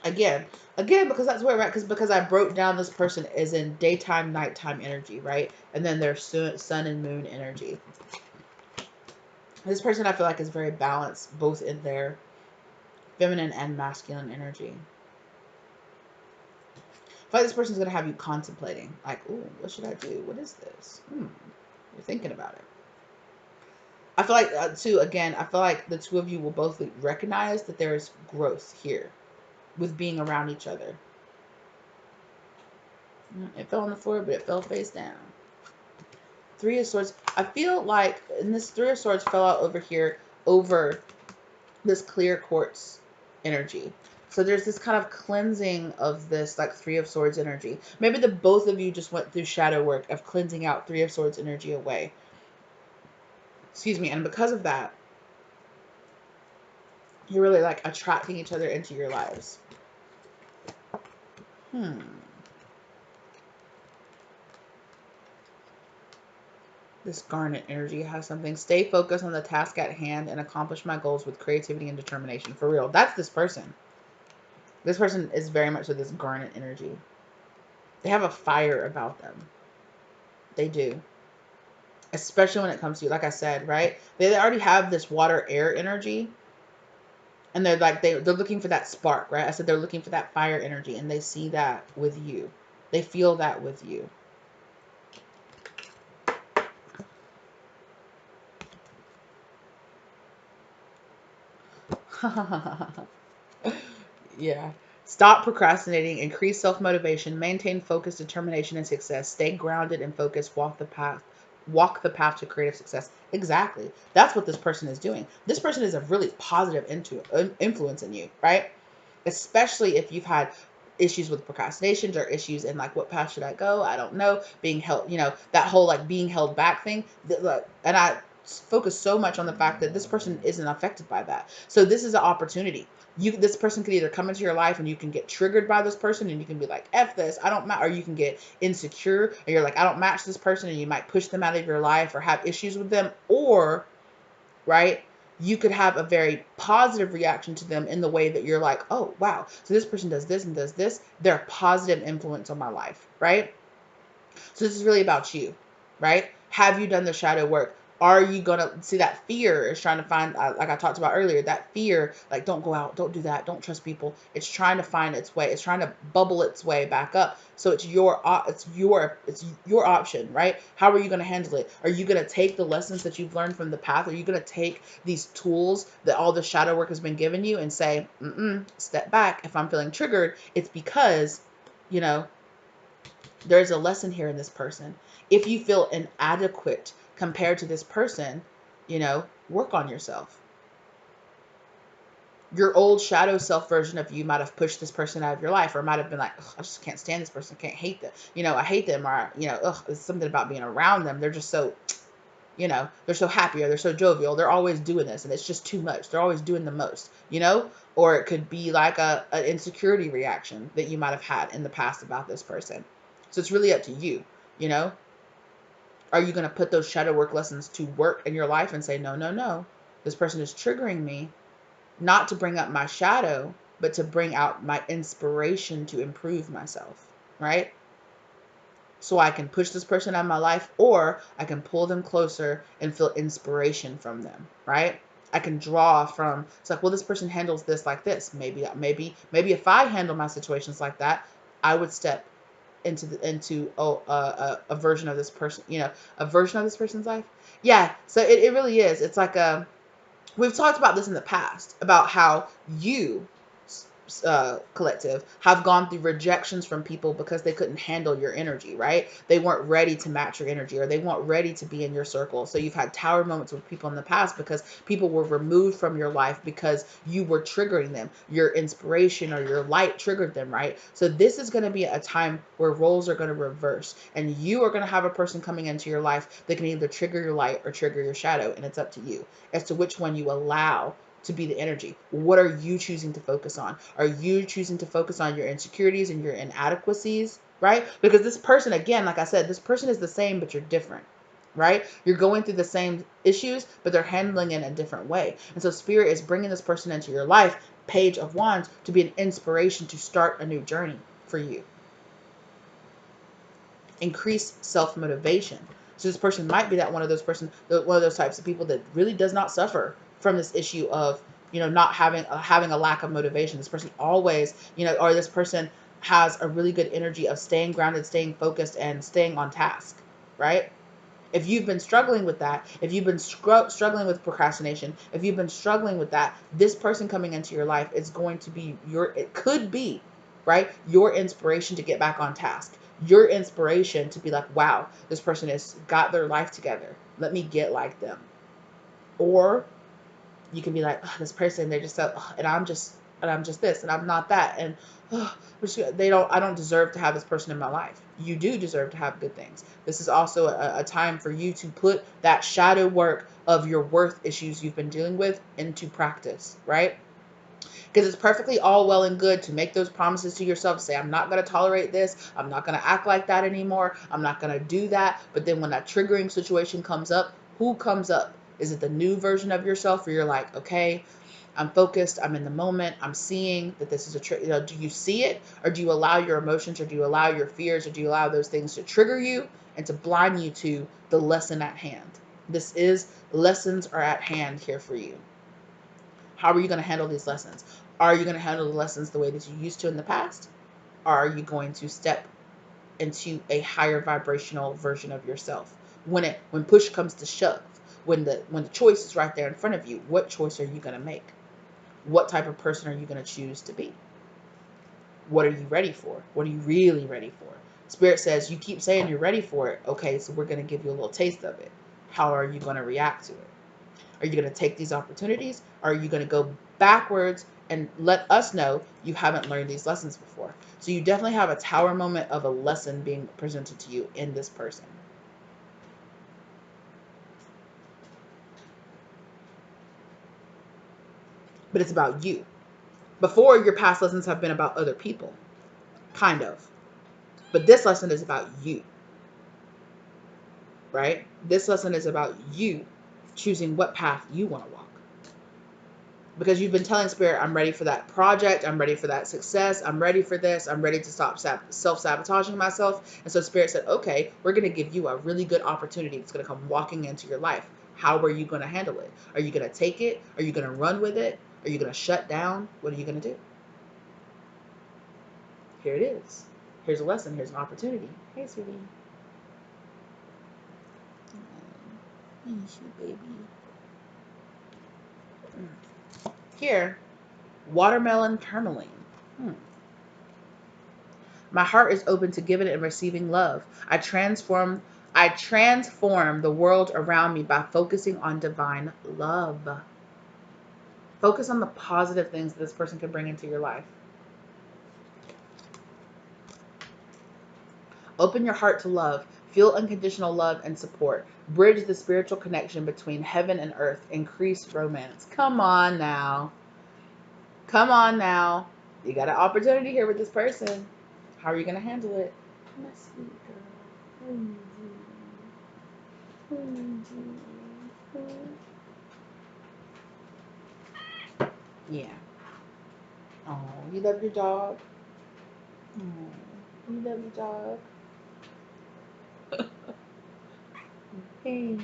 Again, because that's where we're at. Because I broke down this person is in daytime, nighttime energy, right? And then there's sun and moon energy. This person I feel like is very balanced, both in their feminine and masculine energy. I feel like this person's gonna have you contemplating, like, ooh, what should I do? What is this? You're thinking about it. I feel like too. Again, I feel like the two of you will both recognize that there is growth here with being around each other. It fell on the floor, but it fell face down. Three of Swords. I feel like, and this Three of Swords fell out over here over this clear quartz energy. So there's this kind of cleansing of this like Three of Swords energy. Maybe the both of you just went through shadow work of cleansing out Three of Swords energy away. Excuse me. And because of that, you're really like attracting each other into your lives. This garnet energy has something. Stay focused on the task at hand and accomplish my goals with creativity and determination. For real. That's this person. This person is very much with this garnet energy. They have a fire about them. They do. Especially when it comes to you. Like I said, right? They already have this water air energy. And they're like, they're looking for that spark, right? I said they're looking for that fire energy. And they see that with you. They feel that with you. Yeah. Stop procrastinating, increase self-motivation, maintain focus, determination, and success. Stay grounded and focused. Walk the path to creative success. Exactly. That's what this person is doing. This person is a really positive influence in you, right? Especially if you've had issues with procrastinations or issues in like, what path should I go? I don't know. Being held, that whole like being held back thing. And I focus so much on the fact that this person isn't affected by that. So this is an opportunity. This person could either come into your life and you can get triggered by this person and you can be like, F this, I don't match, or you can get insecure and you're like, I don't match this person, and you might push them out of your life or have issues with them. Or, right, you could have a very positive reaction to them in the way that you're like, oh, wow, so this person does this and does this. They're a positive influence on my life, right? So this is really about you, right? Have you done the shadow work? Are you going to see that fear is trying to find, like I talked about earlier, that fear, like, don't go out, don't do that, don't trust people. It's trying to find its way. It's trying to bubble its way back up. So it's your option, right? How are you going to handle it? Are you going to take the lessons that you've learned from the path? Are you going to take these tools that all the shadow work has been given you and say, step back. If I'm feeling triggered, it's because, you know, there's a lesson here in this person. If you feel inadequate compared to this person, work on yourself. Your old shadow self version of you might have pushed this person out of your life, or might have been like, I just can't stand this person. I can't hate them. I hate them. Or, it's something about being around them. They're just so, they're so happy, or they're so jovial. They're always doing this and it's just too much. They're always doing the most, or it could be like an insecurity reaction that you might have had in the past about this person. So it's really up to you, you know? Are you going to put those shadow work lessons to work in your life and say, no, no, no, this person is triggering me, not to bring up my shadow, but to bring out my inspiration to improve myself, right? So I can push this person out of my life, or I can pull them closer and feel inspiration from them, right? I can draw from, it's like, well, this person handles this like this. Maybe if I handle my situations like that, I would step into a version of this person, a version of this person's life. Yeah. So it really is. It's like we've talked about this in the past about how you, collective, have gone through rejections from people because they couldn't handle your energy, right? They weren't ready to match your energy, or they weren't ready to be in your circle. So you've had tower moments with people in the past because people were removed from your life because you were triggering them. Your inspiration or your light triggered them, right? So this is going to be a time where roles are going to reverse, and you are going to have a person coming into your life that can either trigger your light or trigger your shadow, and it's up to you as to which one you allow to be the energy. What are you choosing to focus on? Are you choosing to focus on your insecurities and your inadequacies, right? Because this person, again, like I said, this person is the same, but you're different, right? You're going through the same issues, but they're handling it in a different way. And so Spirit is bringing this person into your life, Page of Wands, to be an inspiration to start a new journey for you. Increase self-motivation. So this person might be that one of those types of people that really does not suffer from this issue of, not having a lack of motivation. This person always, or this person has a really good energy of staying grounded, staying focused, and staying on task, right? If you've been struggling with that, if you've been struggling with procrastination, if you've been struggling with that, this person coming into your life is going to be it could be, right, your inspiration to get back on task. Your inspiration to be like, wow, this person has got their life together. Let me get like them. Or you can be like, oh, this person, they're just so, and I'm just this, and I'm not that, and I don't deserve to have this person in my life. You do deserve to have good things. This is also a time for you to put that shadow work of your worth issues you've been dealing with into practice, right? Because it's perfectly all well and good to make those promises to yourself, say, I'm not going to tolerate this, I'm not going to act like that anymore, I'm not going to do that. But then when that triggering situation comes up, who comes up? Is it the new version of yourself where you're like, okay, I'm focused, I'm in the moment, I'm seeing that this is do you see it, or do you allow your emotions, or do you allow your fears, or do you allow those things to trigger you and to blind you to the lesson at hand? This is, lessons are at hand here for you. How are you going to handle these lessons? Are you going to handle the lessons the way that you used to in the past? Or are you going to step into a higher vibrational version of yourself? When push comes to shove, when the choice is right there in front of you, what choice are you going to make? What type of person are you going to choose to be? What are you ready for? What are you really ready for? Spirit says, you keep saying you're ready for it. Okay, so we're going to give you a little taste of it. How are you going to react to it? Are you going to take these opportunities? Or are you going to go backwards and let us know you haven't learned these lessons before? So you definitely have a tower moment of a lesson being presented to you in this person. But it's about you. Before, your past lessons have been about other people. Kind of. But this lesson is about you. Right? This lesson is about you choosing what path you want to walk. Because you've been telling Spirit, I'm ready for that project. I'm ready for that success. I'm ready for this. I'm ready to stop self-sabotaging myself. And so Spirit said, okay, we're going to give you a really good opportunity. It's going to come walking into your life. How are you going to handle it? Are you going to take it? Are you going to run with it? Are you going to shut down? What are you going to do? Here it is. Here's a lesson. Here's an opportunity. Hey, sweetie. Miss you, baby. Here, watermelon tourmaline. My heart is open to giving and receiving love. I transform the world around me by focusing on divine love. Focus on the positive things that this person can bring into your life. Open your heart to love. Feel unconditional love and support. Bridge the spiritual connection between heaven and earth. Increase romance. Come on now. Come on now. You got an opportunity here with this person. How are you going to handle it? My sweet girl. Yeah. Oh, you love your dog? Oh, you love your dog? Hey.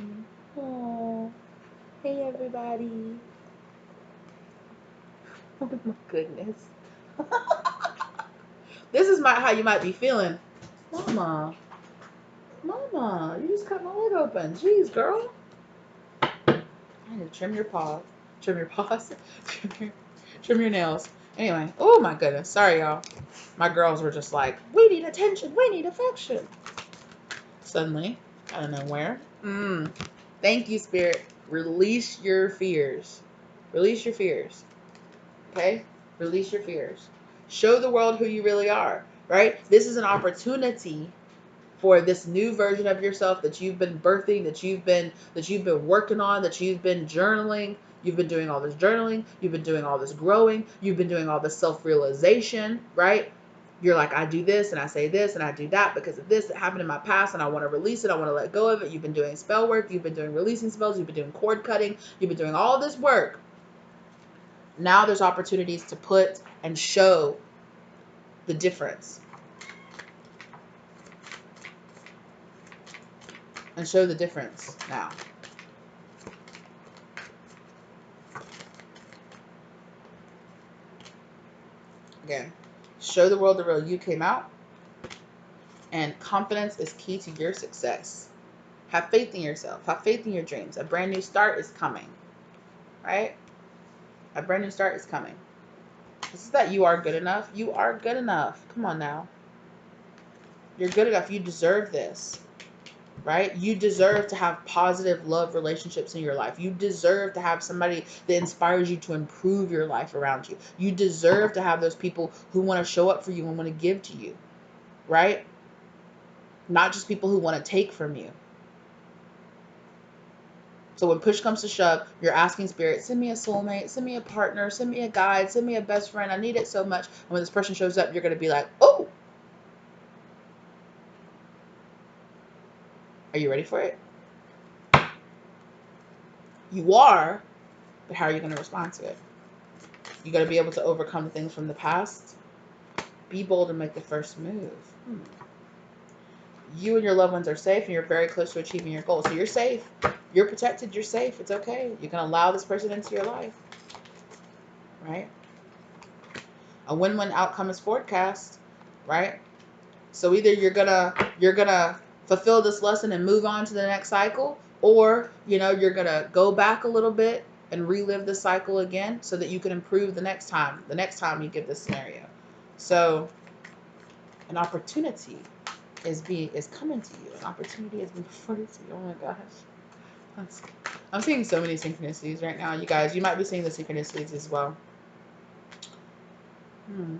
Oh. Hey, everybody. Oh, my goodness. This is how you might be feeling. Mama. Mama, you just cut my leg open. Jeez, girl. I need to trim your paws. Trim your paws? Trim your nails. Anyway. Oh, my goodness. Sorry, y'all. My girls were just like, we need attention. We need affection. Suddenly, I don't know where. Thank you, Spirit. Release your fears. Release your fears. Okay? Release your fears. Show the world who you really are, right? This is an opportunity for this new version of yourself that you've been birthing, that you've been working on, that you've been journaling. You've been doing all this journaling. You've been doing all this growing. You've been doing all this self-realization, right? You're like, I do this and I say this and I do that because of this that happened in my past and I want to release it. I want to let go of it. You've been doing spell work. You've been doing releasing spells. You've been doing cord cutting. You've been doing all this work. Now there's opportunities to put and show the difference. And show the difference now. Again, show the world the real you came out. And confidence is key to your success. Have faith in yourself. Have faith in your dreams. A brand new start is coming. Right? A brand new start is coming. This is that you are good enough. You are good enough. Come on now. You're good enough. You deserve this. Right? You deserve to have positive love relationships in your life. You deserve to have somebody that inspires you to improve your life around you. You deserve to have those people who want to show up for you and want to give to you. Right? Not just people who want to take from you. So when push comes to shove, you're asking Spirit, send me a soulmate, send me a partner, send me a guide, send me a best friend. I need it so much. And when this person shows up, you're going to be like, oh, are you ready for it? You are, but how are you going to respond to it? You got to be able to overcome the things from the past. Be bold and make the first move. You and your loved ones are safe and you're very close to achieving your goals. So you're safe. You're protected. You're safe. It's okay. You can allow this person into your life. Right? A win-win outcome is forecast. Right? So either you're gonna fulfill this lesson and move on to the next cycle, or you're gonna go back a little bit and relive the cycle again so that you can improve the next time you give this scenario. So an opportunity is coming to you. An opportunity has been afforded to you. Oh my gosh. I'm seeing so many synchronicities right now. You guys, you might be seeing the synchronicities as well. Hmm.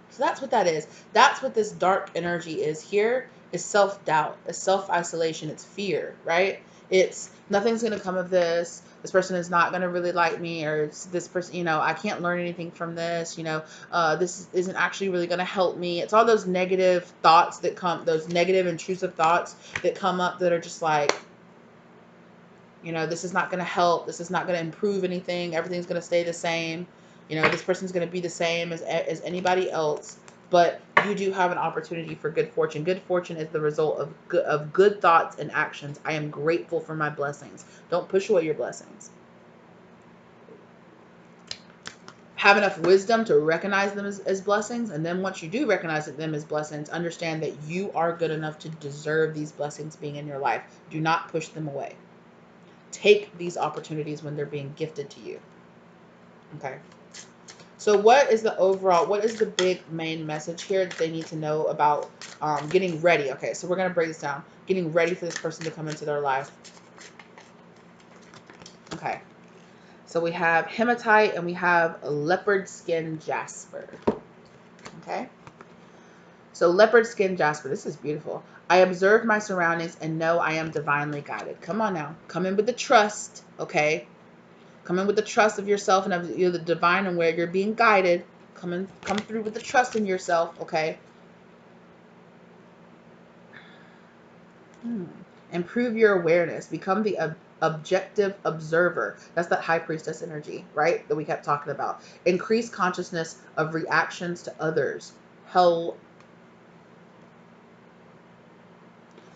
So that's what that is. That's what this dark energy is here. Is self-doubt, is self-isolation, it's fear, right? It's nothing's gonna come of this. This person is not gonna really like me, or it's this person, I can't learn anything from this, this isn't actually really gonna help me. It's all those negative thoughts that come, those negative intrusive thoughts that come up that are just like, this is not going to help. This is not going to improve anything. Everything's going to stay the same. This person's going to be the same as anybody else. But you do have an opportunity for good fortune. Good fortune is the result of good thoughts and actions. I am grateful for my blessings. Don't push away your blessings. Have enough wisdom to recognize them as blessings. And then once you do recognize them as blessings, understand that you are good enough to deserve these blessings being in your life. Do not push them away. Take these opportunities when they're being gifted to you. Okay. So what is the big main message here that they need to know about getting ready? Okay, so we're going to break this down. Getting ready for this person to come into their life. Okay. So we have hematite and we have leopard skin jasper. Okay. So leopard skin jasper, this is beautiful. I observe my surroundings and know I am divinely guided. Come on now. Come in with the trust, okay? Come in with the trust of yourself and of the divine and where you're being guided. Come through with the trust in yourself, okay? Improve your awareness. Become the objective observer. That's that high priestess energy, right? That we kept talking about. Increase consciousness of reactions to others.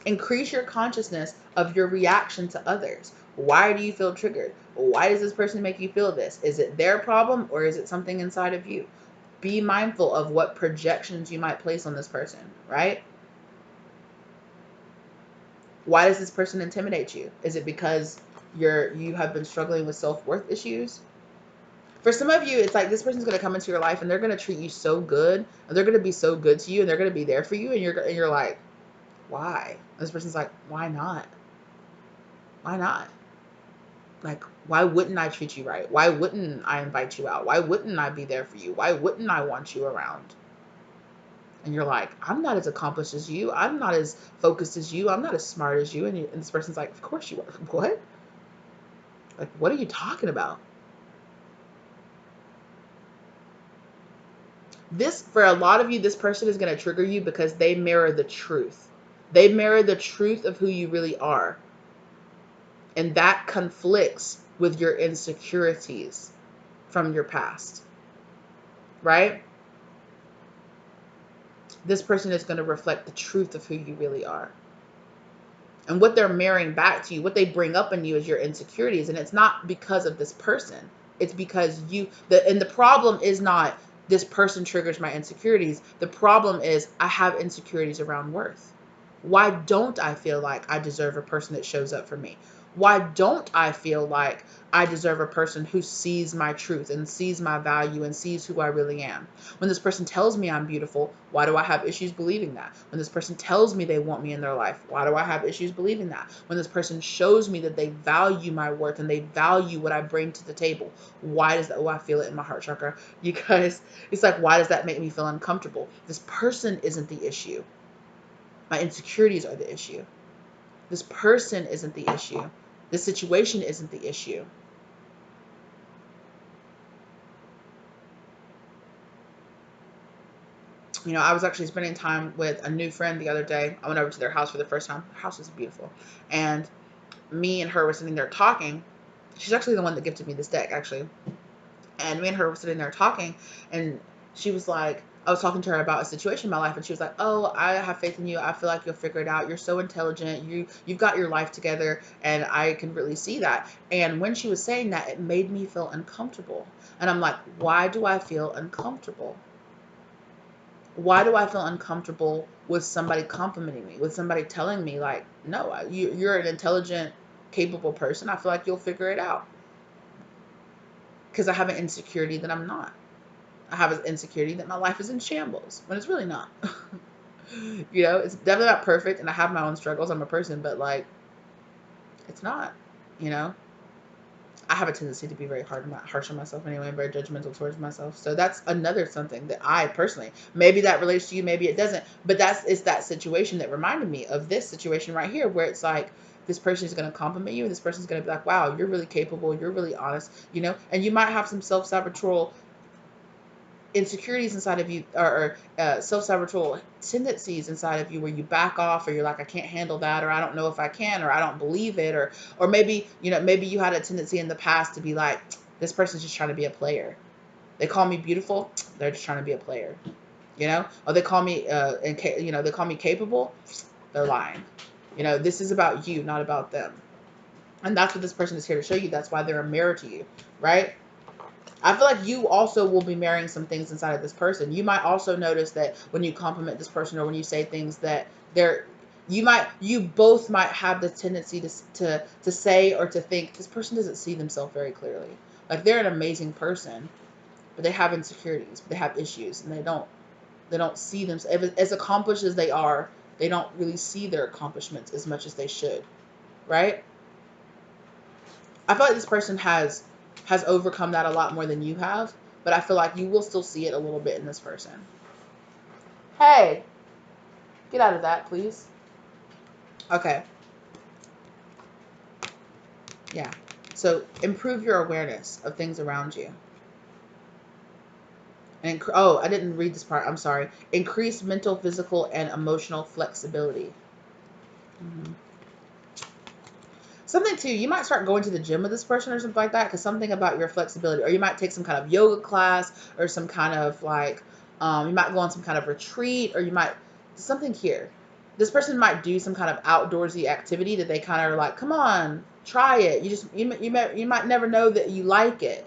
Increase your consciousness of your reaction to others. Why do you feel triggered? Why does this person make you feel this? Is it their problem or is it something inside of you? Be mindful of what projections you might place on this person, right? Why does this person intimidate you? Is it because you have been struggling with self-worth issues? For some of you, it's like this person's going to come into your life and they're going to treat you so good, and they're going to be so good to you, and they're going to be there for you, and you're like, why? And this person's like, why not? Why not? Like, why wouldn't I treat you right? Why wouldn't I invite you out? Why wouldn't I be there for you? Why wouldn't I want you around? And you're like, I'm not as accomplished as you. I'm not as focused as you. I'm not as smart as you. And this person's like, of course you are. What? Like, what are you talking about? For a lot of you, this person is going to trigger you because they mirror the truth. They mirror the truth of who you really are. And that conflicts with your insecurities from your past, right? This person is going to reflect the truth of who you really are. And what they're mirroring back to you, what they bring up in you is your insecurities. And it's not because of this person. It's because the problem is not this person triggers my insecurities. The problem is I have insecurities around worth. Why don't I feel like I deserve a person that shows up for me? Why don't I feel like I deserve a person who sees my truth and sees my value and sees who I really am? When this person tells me I'm beautiful, why do I have issues believing that? When this person tells me they want me in their life, why do I have issues believing that? When this person shows me that they value my worth and they value what I bring to the table, why does that? Oh, I feel it in my heart chakra. Because it's like, why does that make me feel uncomfortable? This person isn't the issue. My insecurities are the issue. This person isn't the issue. This situation isn't the issue. I was actually spending time with a new friend the other day. I went over to their house for the first time. Their house is beautiful. And me and her were sitting there talking. She's actually the one that gifted me this deck, actually. And me and her were sitting there talking. And she was like, I was talking to her about a situation in my life. And she was like, oh, I have faith in you. I feel like you'll figure it out. You're so intelligent. You've got your life together. And I can really see that. And when she was saying that, it made me feel uncomfortable. And I'm like, why do I feel uncomfortable? Why do I feel uncomfortable with somebody complimenting me, with somebody telling me like, no, you're an intelligent, capable person. I feel like you'll figure it out. because I have an insecurity that I'm not. I have an insecurity that my life is in shambles when it's really not. You know, it's definitely not perfect, and I have my own struggles. I'm a person, but like, it's not. You know, I have a tendency to be very harsh on myself anyway, very judgmental towards myself. So that's another something that I personally, maybe that relates to you, maybe it doesn't, but it's that situation that reminded me of this situation right here, where it's like, this person is going to compliment you, and this person is going to be like, wow, you're really capable, you're really honest, you know, and you might have some self-saboteur insecurities inside of you, or self-saboteur tendencies inside of you, where you back off, or you're like, I can't handle that, or I don't know if I can, or I don't believe it, or maybe, you know, maybe you had a tendency in the past to be like, this person's just trying to be a player. They call me beautiful, they're just trying to be a player, you know. Or they call me you know, they call me capable, they're lying. You know, this is about you, not about them. And that's what this person is here to show you. That's why they're a mirror to you, right? I feel like you also will be marrying some things inside of this person. You might also notice that when you compliment this person, or when you say things that they're, you both might have the tendency to say or to think, this person doesn't see themselves very clearly. Like, they're an amazing person, but they have insecurities, they have issues, and they don't see them as accomplished as they are. They don't really see their accomplishments as much as they should, right? I feel like this person has overcome that a lot more than you have, but I feel like you will still see it a little bit in this person. Hey, get out of that, please. Okay. Yeah. So improve your awareness of things around you. And oh, I didn't read this part. I'm sorry. Increase mental, physical, and emotional flexibility. Mm-hmm. Something too, you might start going to the gym with this person or something like that, because something about your flexibility, or you might take some kind of yoga class, or some kind of like, you might go on some kind of retreat, or you might, something here. This person might do some kind of outdoorsy activity that they kind of are like, come on, try it. You might never know that you like it.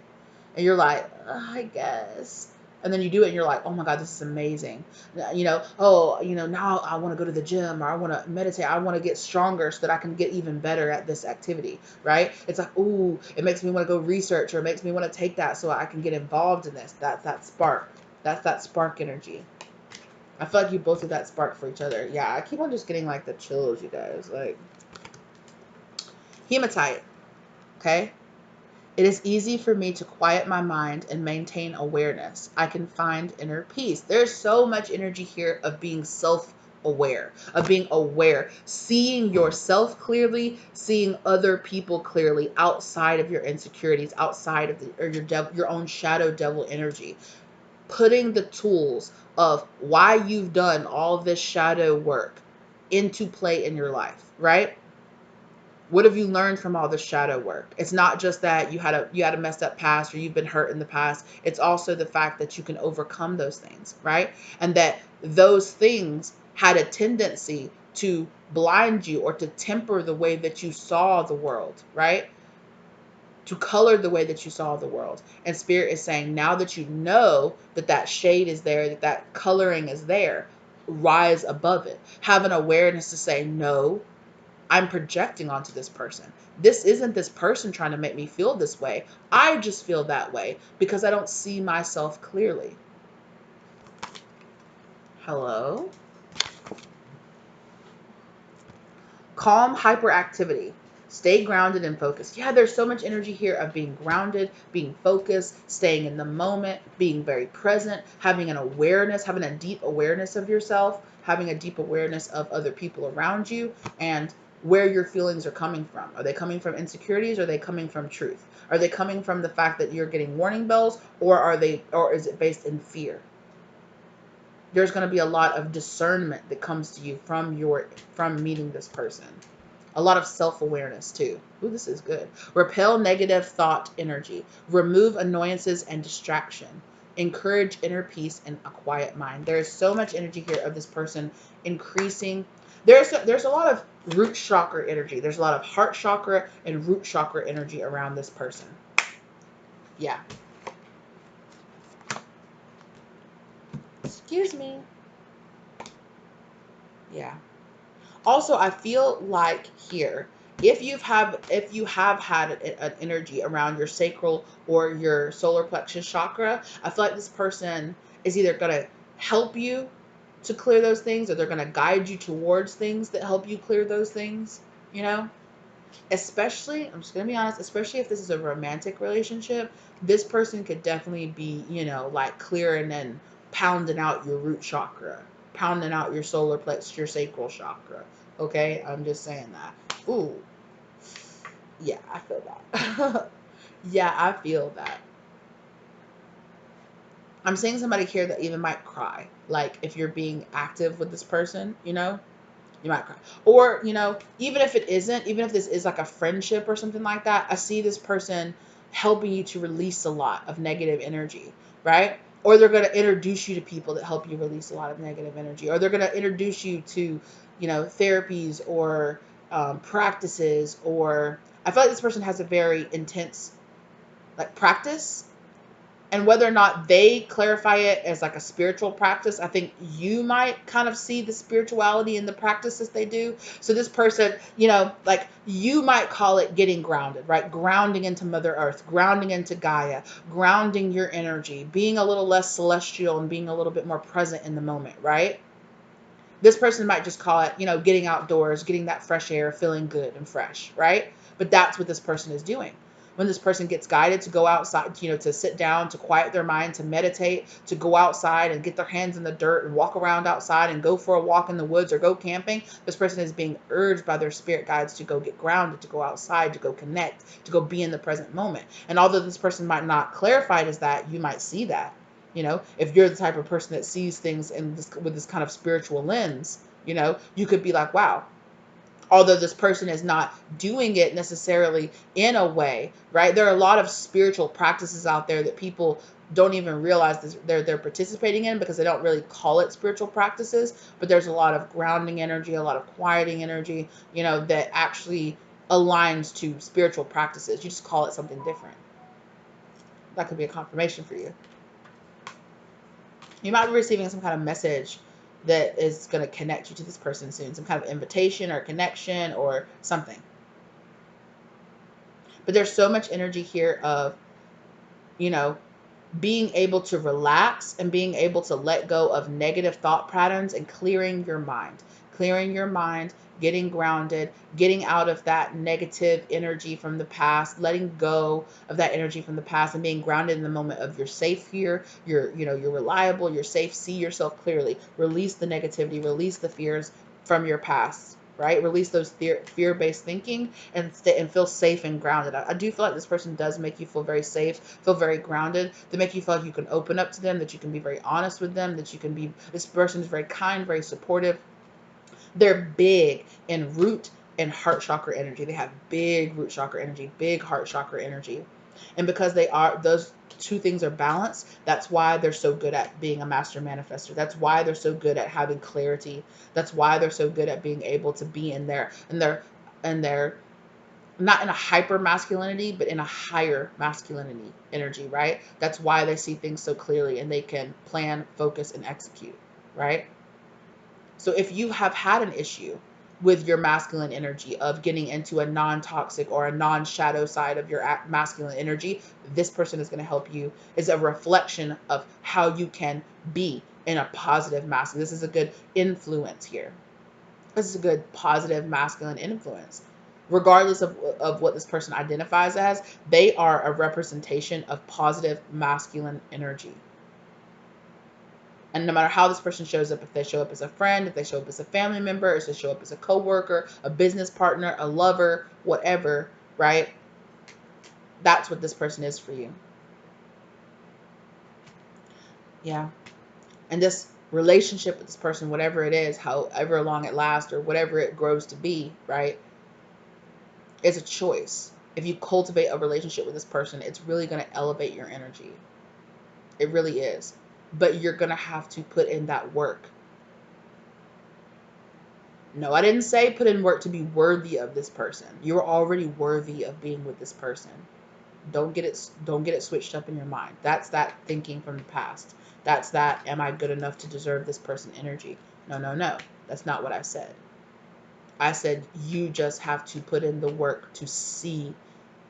And you're like, I guess. And then you do it and you're like, oh my God, this is amazing. You know, oh, you know, now I want to go to the gym, or I want to meditate. I want to get stronger so that I can get even better at this activity, right? It's like, ooh, it makes me want to go research, or it makes me want to take that so I can get involved in this. That's that spark. That's that spark energy. I feel like you both have that spark for each other. Yeah, I keep on just getting like the chills, you guys. Like, hematite, okay? It is easy for me to quiet my mind and maintain awareness. I can find inner peace. There's so much energy here of being self-aware, of being aware, seeing yourself clearly, seeing other people clearly outside of your insecurities, outside of your own shadow devil energy. Putting the tools of why you've done all this shadow work into play in your life, right? What have you learned from all this shadow work? It's not just that you had a messed up past, or you've been hurt in the past. It's also the fact that you can overcome those things, right? And that those things had a tendency to blind you, or to temper the way that you saw the world, right? To color the way that you saw the world. And Spirit is saying, now that you know that that shade is there, that that coloring is there, rise above it. Have an awareness to say, no, I'm projecting onto this person. This isn't this person trying to make me feel this way. I just feel that way because I don't see myself clearly. Hello? Calm hyperactivity. Stay grounded and focused. Yeah, there's so much energy here of being grounded, being focused, staying in the moment, being very present, having an awareness, having a deep awareness of yourself, having a deep awareness of other people around you, and where your feelings are coming from. Are they coming from insecurities? Or are they coming from truth? Are they coming from the fact that you're getting warning bells, or is it based in fear? There's going to be a lot of discernment that comes to you from meeting this person. A lot of self-awareness too. Ooh, this is good. Repel negative thought energy. Remove annoyances and distraction. Encourage inner peace and a quiet mind. There is so much energy here of this person increasing. There's a lot of root chakra energy. There's a lot of heart chakra and root chakra energy around this person. Yeah. Excuse me. Yeah. Also, I feel like here If you have had an energy around your sacral or your solar plexus chakra, I feel like this person is either going to help you to clear those things, or they're going to guide you towards things that help you clear those things, you know? Especially, I'm just going to be honest, especially if this is a romantic relationship, this person could definitely be, like clearing and pounding out your root chakra, pounding out your solar plexus, your sacral chakra. Okay? I'm just saying that. Ooh, yeah, I feel that. Yeah, I feel that. I'm seeing somebody here that even might cry. Like if you're being active with this person, you might cry. Or, even if it isn't, even if this is like a friendship or something like that, I see this person helping you to release a lot of negative energy, right? Or they're going to introduce you to people that help you release a lot of negative energy. Or they're going to introduce you to, therapies or practices. Or I feel like this person has a very intense like practice, and whether or not they clarify it as like a spiritual practice, I think you might kind of see the spirituality in the practices they do. So this person, like you might call it getting grounded, right? Grounding into Mother Earth, grounding into Gaia, grounding your energy, being a little less celestial and being a little bit more present in the moment, right? This person might just call it, getting outdoors, getting that fresh air, feeling good and fresh, right? But that's what this person is doing. When this person gets guided to go outside, to sit down, to quiet their mind, to meditate, to go outside and get their hands in the dirt and walk around outside and go for a walk in the woods or go camping, this person is being urged by their spirit guides to go get grounded, to go outside, to go connect, to go be in the present moment. And although this person might not clarify it as that, you might see that. If you're the type of person that sees things with this kind of spiritual lens, you could be like, wow, although this person is not doing it necessarily in a way, right? There are a lot of spiritual practices out there that people don't even realize they're participating in because they don't really call it spiritual practices. But there's a lot of grounding energy, a lot of quieting energy, that actually aligns to spiritual practices. You just call it something different. That could be a confirmation for you. You might be receiving some kind of message that is going to connect you to this person soon. Some kind of invitation or connection or something. But there's so much energy here of, you know, being able to relax and being able to let go of negative thought patterns and clearing your mind, getting grounded, getting out of that negative energy from the past, letting go of that energy from the past and being grounded in the moment of you're safe here, you're reliable, you're safe, see yourself clearly, release the negativity, release the fears from your past. Right? Release those fear-based thinking and stay and feel safe and grounded. I do feel like this person does make you feel very safe, feel very grounded. They make you feel like you can open up to them, that you can be very honest with them, that you can be, this person is very kind, very supportive. They're big in root and heart chakra energy. They have big root chakra energy, big heart chakra energy. And because those two things are balanced, that's why they're so good at being a master manifester. That's why they're so good at having clarity. That's why they're so good at being able to be in their not in a hyper masculinity, but in a higher masculinity energy, right? That's why they see things so clearly and they can plan, focus, and execute, right? So if you have had an issue with your masculine energy of getting into a non-toxic or a non-shadow side of your masculine energy, this person is going to help you. Is a reflection of how you can be in a positive masculine. This is a good influence here. This is a good positive masculine influence. Regardless of what this person identifies as, they are a representation of positive masculine energy. And no matter how this person shows up, if they show up as a friend, if they show up as a family member, if they show up as a coworker, a business partner, a lover, whatever, right? That's what this person is for you. Yeah. And this relationship with this person, whatever it is, however long it lasts or whatever it grows to be, right? It's a choice. If you cultivate a relationship with this person, it's really going to elevate your energy. It really is. But you're going to have to put in that work. No, I didn't say put in work to be worthy of this person. You're already worthy of being with this person. Don't get it switched up in your mind. That's that thinking from the past. That's that am I good enough to deserve this person energy? No. That's not what I said. I said, you just have to put in the work to see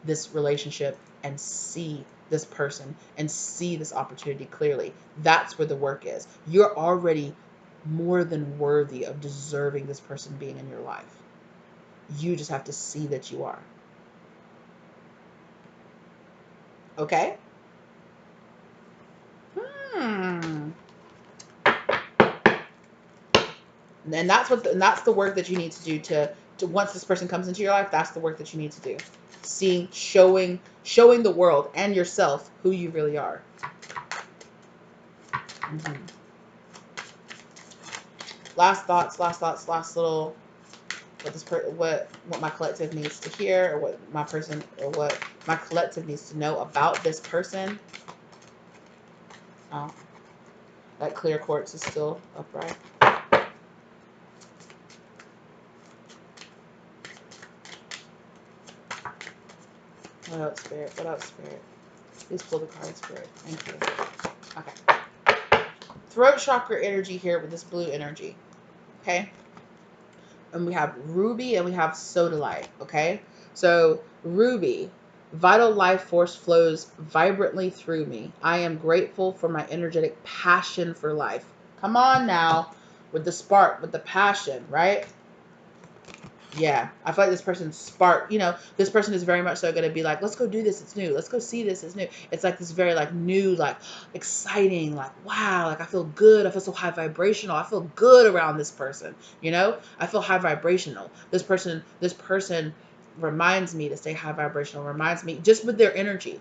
this relationship and see this person and see this opportunity clearly. That's where the work is. You're already more than worthy of deserving this person being in your life. You just have to see that you are. Okay? And that's the work that you need to do to once this person comes into your life. That's the work that you need to do. Seeing, showing the world and yourself who you really are. Mm-hmm. Last thoughts, last little what my collective needs to hear, or what my collective needs to know about this person. Oh, that clear quartz is still upright. What else, Spirit? What else, Spirit? Please pull the card, Spirit. Thank you. Okay. Throat chakra energy here with this blue energy. Okay. And we have ruby and we have sodalite. Okay. So ruby, vital life force flows vibrantly through me. I am grateful for my energetic passion for life. Come on now, with the spark, with the passion, right? Yeah, I feel like this person's spark, this person is very much so going to be like, let's go do this, it's new. Let's go see this, it's new. It's like this very like new, like exciting, like wow, like I feel good. I feel so high vibrational. I feel good around this person, I feel high vibrational. This person reminds me to stay high vibrational, reminds me just with their energy,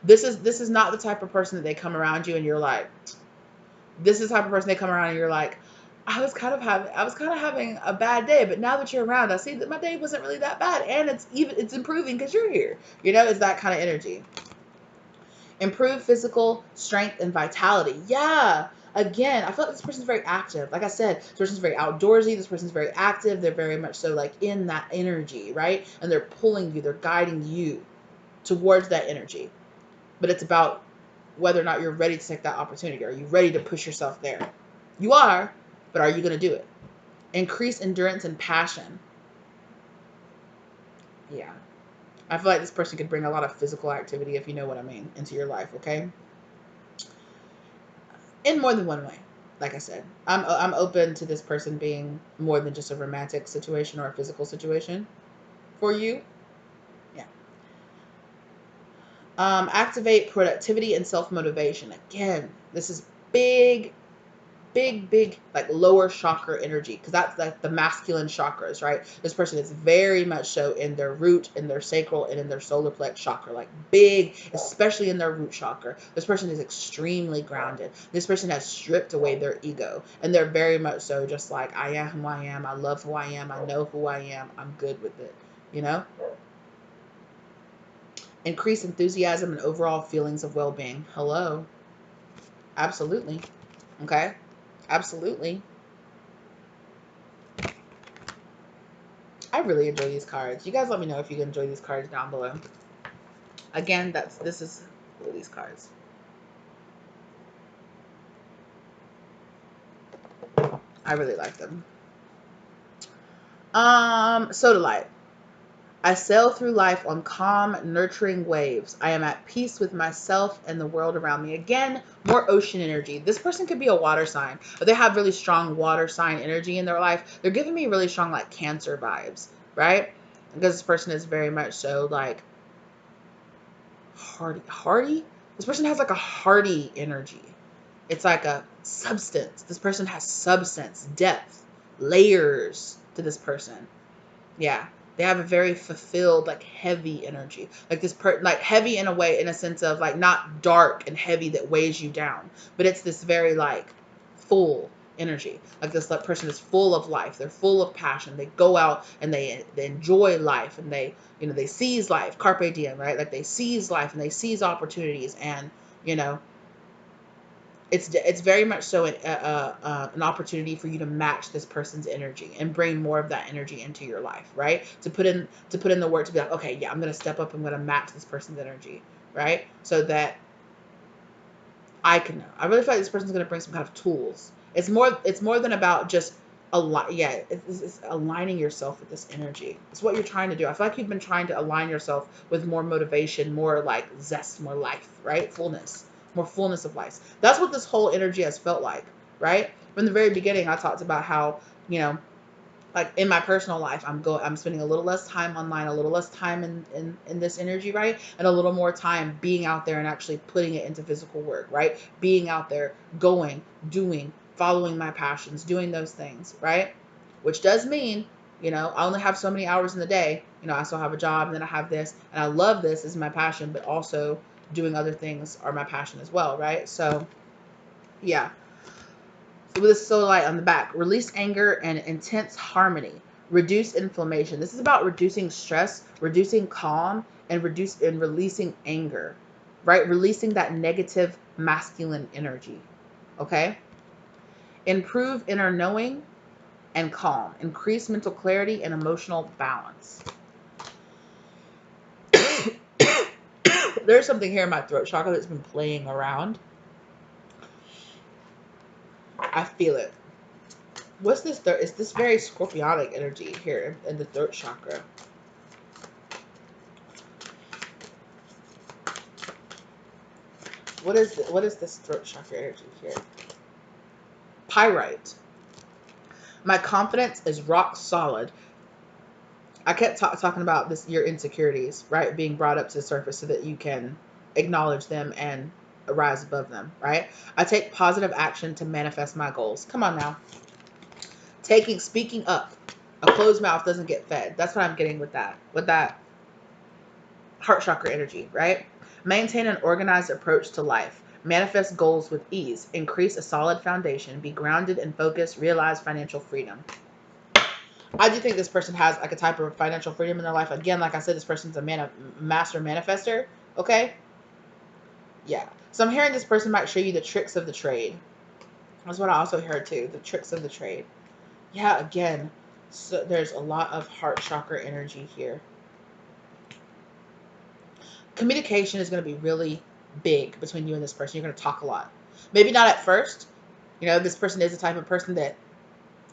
this is not the type of person that they come around you and you're like, this is the type of person they come around and you're like, I was kind of having a bad day, but now that you're around, I see that my day wasn't really that bad, and it's improving because you're here. It's that kind of energy. Improve physical strength and vitality. Yeah. Again, I feel like this person's very active. Like I said, this person's very outdoorsy. This person's very active. They're very much so like in that energy, right? And they're pulling you. They're guiding you towards that energy. But it's about whether or not you're ready to take that opportunity. Are you ready to push yourself there? You are, but are you going to do it? Increase endurance and passion. Yeah. I feel like this person could bring a lot of physical activity, if you know what I mean, into your life, okay? In more than one way. Like I said, I'm open to this person being more than just a romantic situation or a physical situation for you. Yeah. Activate productivity and self-motivation. Again, this is big like lower chakra energy, because that's like the masculine chakras, right? This person is very much so in their root, in their sacral, and in their solar plex chakra, like big, especially in their root chakra. This person is extremely grounded. This person has stripped away their ego, and they're very much so just like, I am who I am, I love who I am, I know who I am, I'm good with it, Increase enthusiasm and overall feelings of well-being. Hello. Absolutely. Okay. Absolutely. I really enjoy these cards. You guys let me know if you enjoy these cards down below. Again, this is these cards. I really like them. Sodalite. I sail through life on calm, nurturing waves. I am at peace with myself and the world around me. Again, more ocean energy. This person could be a water sign, but they have really strong water sign energy in their life. They're giving me really strong like Cancer vibes, right? Because this person is very much so like hardy. This person has like a hardy energy. It's like a substance. This person has substance, depth, layers to this person. Yeah. They have a very fulfilled, like heavy energy. Like like heavy in a way, in a sense of like not dark and heavy that weighs you down, but it's this very like full energy. Like this person is full of life. They're full of passion. They go out and they enjoy life, and they seize life. Carpe diem, right? Like they seize life and they seize opportunities, and it's very much so an opportunity for you to match this person's energy and bring more of that energy into your life, right? To put in the work to be like, okay, yeah, I'm gonna step up. I'm gonna match this person's energy, right? So that I really feel like this person's gonna bring some kind of tools. It's more than about just a lot. Yeah, it's aligning yourself with this energy. It's what you're trying to do. I feel like you've been trying to align yourself with more motivation, more like zest, more life, right? Fullness, more fullness of life. That's what this whole energy has felt like, right? From the very beginning, I talked about how, you know, like in my personal life, I'm spending a little less time online, a little less time in this energy, right? And a little more time being out there and actually putting it into physical work, right? Being out there, going, doing, following my passions, doing those things, right? Which does mean, I only have so many hours in the day. I still have a job, and then I have this, and I love this is my passion, but also doing other things are my passion as well, right? So yeah. So with this solar light on the back, release anger and intense harmony. Reduce inflammation. This is about reducing stress, reducing calm, and releasing anger, right? Releasing that negative masculine energy. Okay. Improve inner knowing and calm. Increase mental clarity and emotional balance. There's something here in my throat chakra that's been playing around. I feel it. What's this? It's this very scorpionic energy here in the throat chakra. What is this throat chakra energy here? Pyrite. My confidence is rock solid. I kept talking about this, your insecurities, right? Being brought up to the surface so that you can acknowledge them and rise above them, right? I take positive action to manifest my goals. Come on now. Speaking up. A closed mouth doesn't get fed. That's what I'm getting with that heart chakra energy, right? Maintain an organized approach to life. Manifest goals with ease. Increase a solid foundation. Be grounded and focused. Realize financial freedom. I do think this person has like a type of financial freedom in their life. Again, like I said, this person's a master manifester. Okay? Yeah. So I'm hearing this person might show you the tricks of the trade. That's what I also heard too. The tricks of the trade. Yeah, again. So there's a lot of heart chakra energy here. Communication is going to be really big between you and this person. You're going to talk a lot. Maybe not at first. This person is the type of person that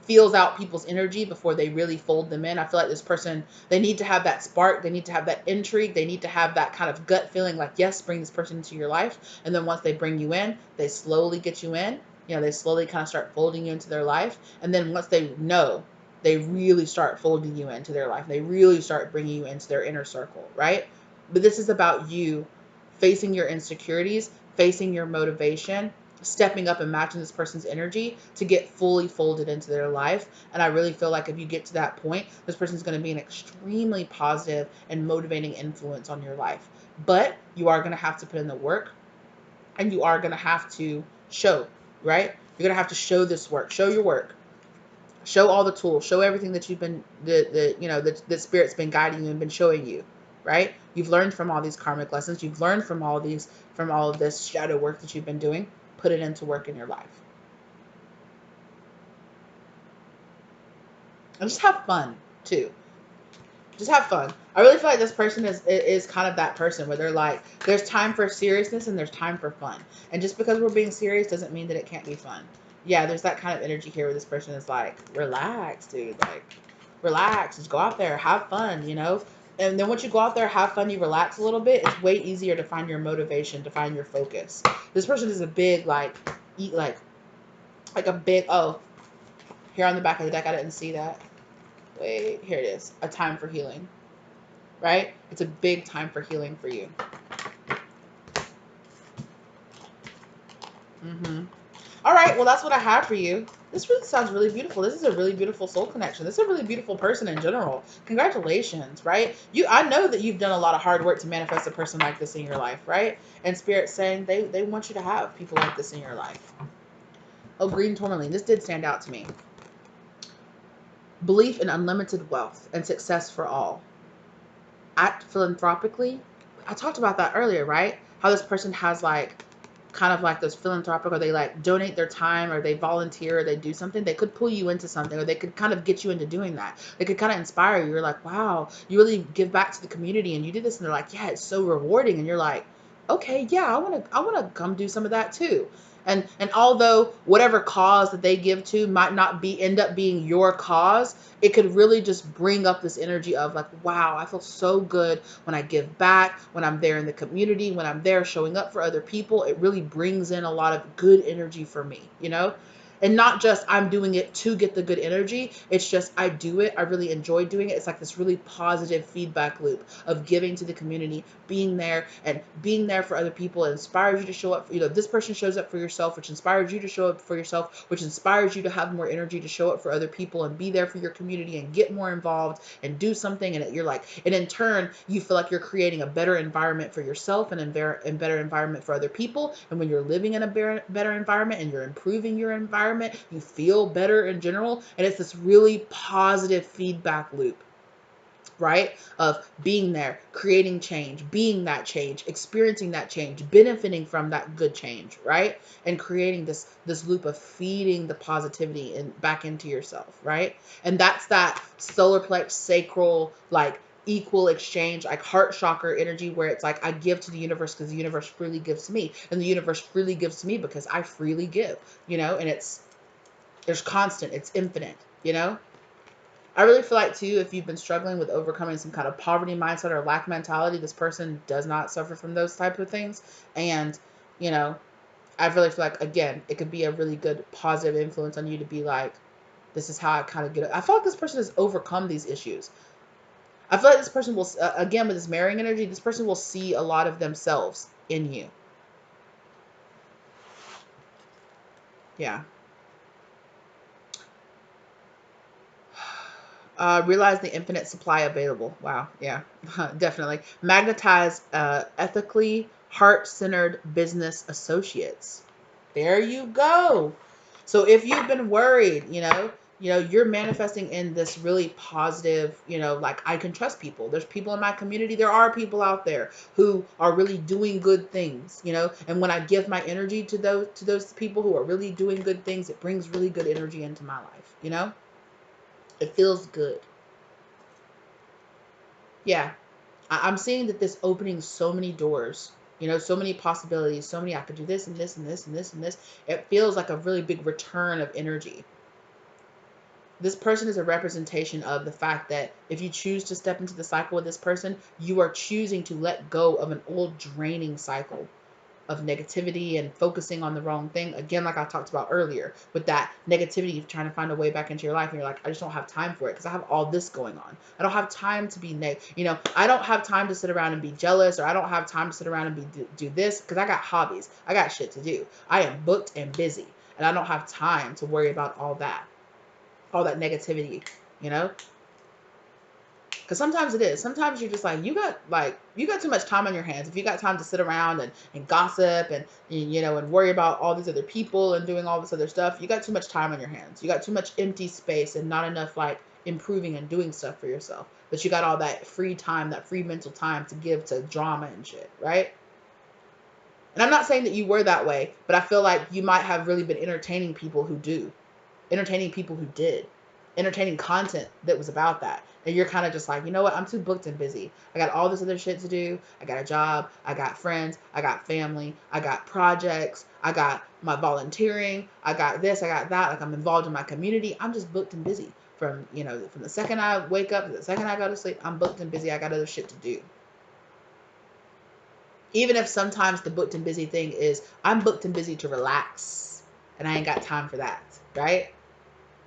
feels out people's energy before they really fold them in. I feel like this person, they need to have that spark. They need to have that intrigue. They need to have that kind of gut feeling like, yes, bring this person into your life. And then once they bring you in, they slowly get you in. They slowly kind of start folding you into their life. And then once they know, they really start folding you into their life. They really start bringing you into their inner circle, right? But this is about you facing your insecurities, facing your motivation, stepping up and matching this person's energy to get fully folded into their life. And I really feel like if you get to that point, this person's going to be an extremely positive and motivating influence on your life. But you are going to have to put in the work, and you are going to have to show, right? You're going to have to show this work, show your work. Show all the tools, show everything that you've been, the Spirit's been guiding you and been showing you, right? You've learned from all these karmic lessons. You've learned from all of this shadow work that you've been doing. Put it into work in your life. And just have fun, too. Just have fun. I really feel like this person is kind of that person where they're like, there's time for seriousness and there's time for fun. And just because we're being serious doesn't mean that it can't be fun. Yeah, there's that kind of energy here where this person is like, relax, dude. Like, relax. Just go out there. Have fun, And then once you go out there, have fun, you relax a little bit, it's way easier to find your motivation, to find your focus. This person is a big, like a big, oh, here on the back of the deck, I didn't see that. Wait, here it is. A time for healing, right? It's a big time for healing for you. All right, well, that's what I have for you. This really sounds really beautiful. This is a really beautiful soul connection. This is a really beautiful person in general. Congratulations, right? I know that you've done a lot of hard work to manifest a person like this in your life, right? And Spirit's saying they want you to have people like this in your life. Oh, green tourmaline. This did stand out to me. Belief in unlimited wealth and success for all. Act philanthropically. I talked about that earlier, right? How this person has kind of like those philanthropic, or they like donate their time, or they volunteer, or they do something. They could pull you into something, or they could kind of get you into doing that. They could kind of inspire you. You're like, wow, you really give back to the community and you do this. And they're like, yeah, it's so rewarding. And you're like, okay, yeah, I want to come do some of that too. And although whatever cause that they give to might not be end up being your cause, it could really just bring up this energy of like, wow, I feel so good when I give back, when I'm there in the community, when I'm there showing up for other people. It really brings in a lot of good energy for me, you know? And not just I'm doing it to get the good energy. It's just I do it. I really enjoy doing it. It's like this really positive feedback loop of giving to the community, being there and being there for other people. It inspires you to show up. You know, this person shows up for yourself, which inspires you to show up for yourself, which inspires you to have more energy to show up for other people and be there for your community and get more involved and do something. And you're like, and in turn, you feel like you're creating a better environment for yourself and a better environment for other people. And when you're living in a better environment and you're improving your environment, you feel better in general. And it's this really positive feedback loop, right? Of being there, creating change, being that change, experiencing that change, benefiting from that good change, right? And creating this loop of feeding the positivity and back into yourself, right? And that's that solar plex sacral, like equal exchange, like heart chakra energy, where it's like I give to the universe because the universe freely gives to me, and the universe freely gives to me because I freely give, you know. And there's constant, it's infinite, you know. I really feel like, too, if you've been struggling with overcoming some kind of poverty mindset or lack mentality, this person does not suffer from those type of things. And, you know, I really feel like, again, it could be a really good positive influence on you to be like, this is how I kind of get it. I feel like this person has overcome these issues. I feel like this person will, again, with this marrying energy, this person will see a lot of themselves in you. Yeah. Realize the infinite supply available. Wow. Yeah, definitely. Magnetize ethically heart-centered business associates. There you go. So if you've been worried, you're manifesting in this really positive, like I can trust people. There's people in my community. There are people out there who are really doing good things, and when I give my energy to those people who are really doing good things, it brings really good energy into my life. It feels good. Yeah. I'm seeing that this opening so many doors, so many possibilities, so many, I could do this and this and this and this and this. It feels like a really big return of energy. This person is a representation of the fact that if you choose to step into the cycle with this person, you are choosing to let go of an old draining cycle of negativity and focusing on the wrong thing. Again, like I talked about earlier, with that negativity, you're trying to find a way back into your life, and you're like, I just don't have time for it because I have all this going on. I don't have time to be I don't have time to sit around and be jealous, or I don't have time to sit around and do this because I got hobbies. I got shit to do. I am booked and busy, and I don't have time to worry about all that negativity, you know? Because sometimes it is. Sometimes you're just you got too much time on your hands. If you got time to sit around and gossip and worry about all these other people and doing all this other stuff, you got too much time on your hands. You got too much empty space and not enough improving and doing stuff for yourself. But you got all that free time, that free mental time to give to drama and shit, right? And I'm not saying that you were that way, but I feel like you might have really been entertaining people who did, entertaining content that was about that. And you're kind of just like, you know what? I'm too booked and busy. I got all this other shit to do. I got a job. I got friends. I got family. I got projects. I got my volunteering. I got this. I got that. Like, I'm involved in my community. I'm just booked and busy from the second I wake up to the second I go to sleep. I'm booked and busy. I got other shit to do. Even if sometimes the booked and busy thing is I'm booked and busy to relax and I ain't got time for that, right?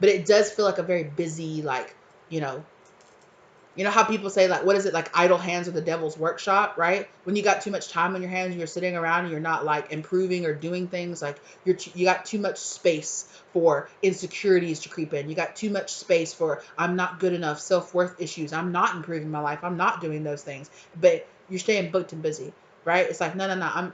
But it does feel like a very busy, how people say, like, what is it, like, idle hands are the devil's workshop, right? When you got too much time on your hands, you're sitting around and you're not like improving or doing things, like you got too much space for insecurities to creep in. You got too much space for I'm not good enough, self-worth issues. I'm not improving my life. I'm not doing those things. But you're staying booked and busy, right? It's like, no.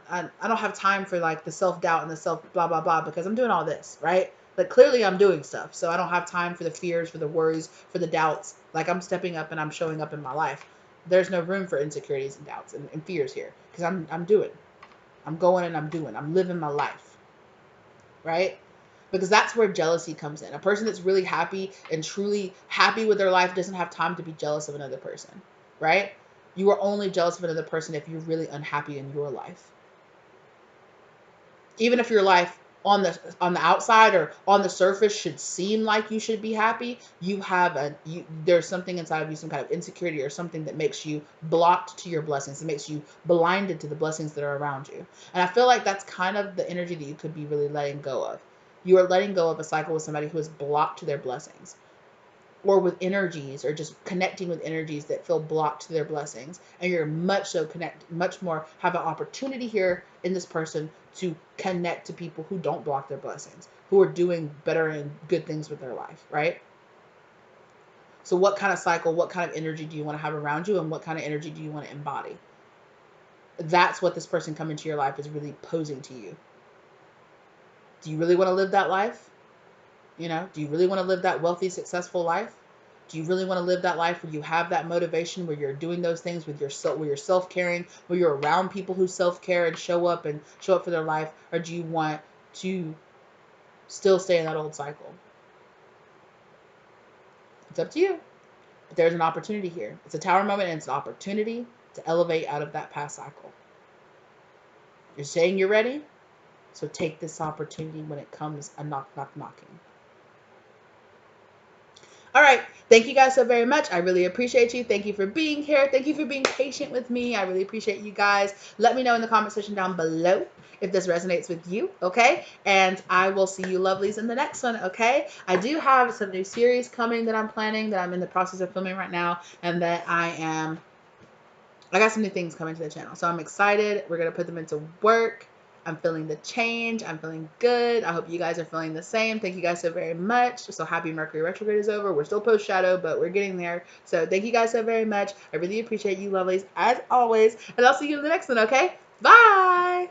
I don't have time for like the self-doubt and the self blah, blah, blah, because I'm doing all this, right? Like, clearly I'm doing stuff. So I don't have time for the fears, for the worries, for the doubts. Like, I'm stepping up and I'm showing up in my life. There's no room for insecurities and doubts and fears here, because I'm doing. I'm going and I'm doing. I'm living my life, right? Because that's where jealousy comes in. A person that's really happy and truly happy with their life doesn't have time to be jealous of another person, right? You are only jealous of another person if you're really unhappy in your life. Even if your life on the outside or on the surface should seem like you should be happy, there's something inside of you, some kind of insecurity or something that makes you blocked to your blessings. It makes you blinded to the blessings that are around you. And I feel like that's kind of the energy that you could be really letting go of. You are letting go of a cycle with somebody who is blocked to their blessings, or with energies, or just connecting with energies that feel blocked to their blessings, and you're much more have an opportunity here in this person to connect to people who don't block their blessings, who are doing better and good things with their life, right? So what kind of cycle, what kind of energy do you want to have around you, and what kind of energy do you want to embody? That's what this person coming to your life is really posing to you. Do you really want to live that life? Do you really want to live that wealthy, successful life? Do you really want to live that life where you have that motivation, where you're doing those things with yourself, where you're self-caring, where you're around people who self-care and show up for their life? Or do you want to still stay in that old cycle? It's up to you. But there's an opportunity here. It's a tower moment, and it's an opportunity to elevate out of that past cycle. You're saying you're ready, so take this opportunity when it comes a knock, knock, knocking. All right. Thank you guys so very much. I really appreciate you. Thank you for being here. Thank you for being patient with me. I really appreciate you guys. Let me know in the comment section down below if this resonates with you, okay? And I will see you lovelies in the next one, okay? I do have some new series coming that I'm planning, that I'm in the process of filming right now, and that I got some new things coming to the channel. So I'm excited. We're going to put them into work. I'm feeling the change. I'm feeling good. I hope you guys are feeling the same. Thank you guys so very much. So happy Mercury retrograde is over. We're still post shadow, but we're getting there. So thank you guys so very much. I really appreciate you lovelies as always. And I'll see you in the next one, okay? Bye.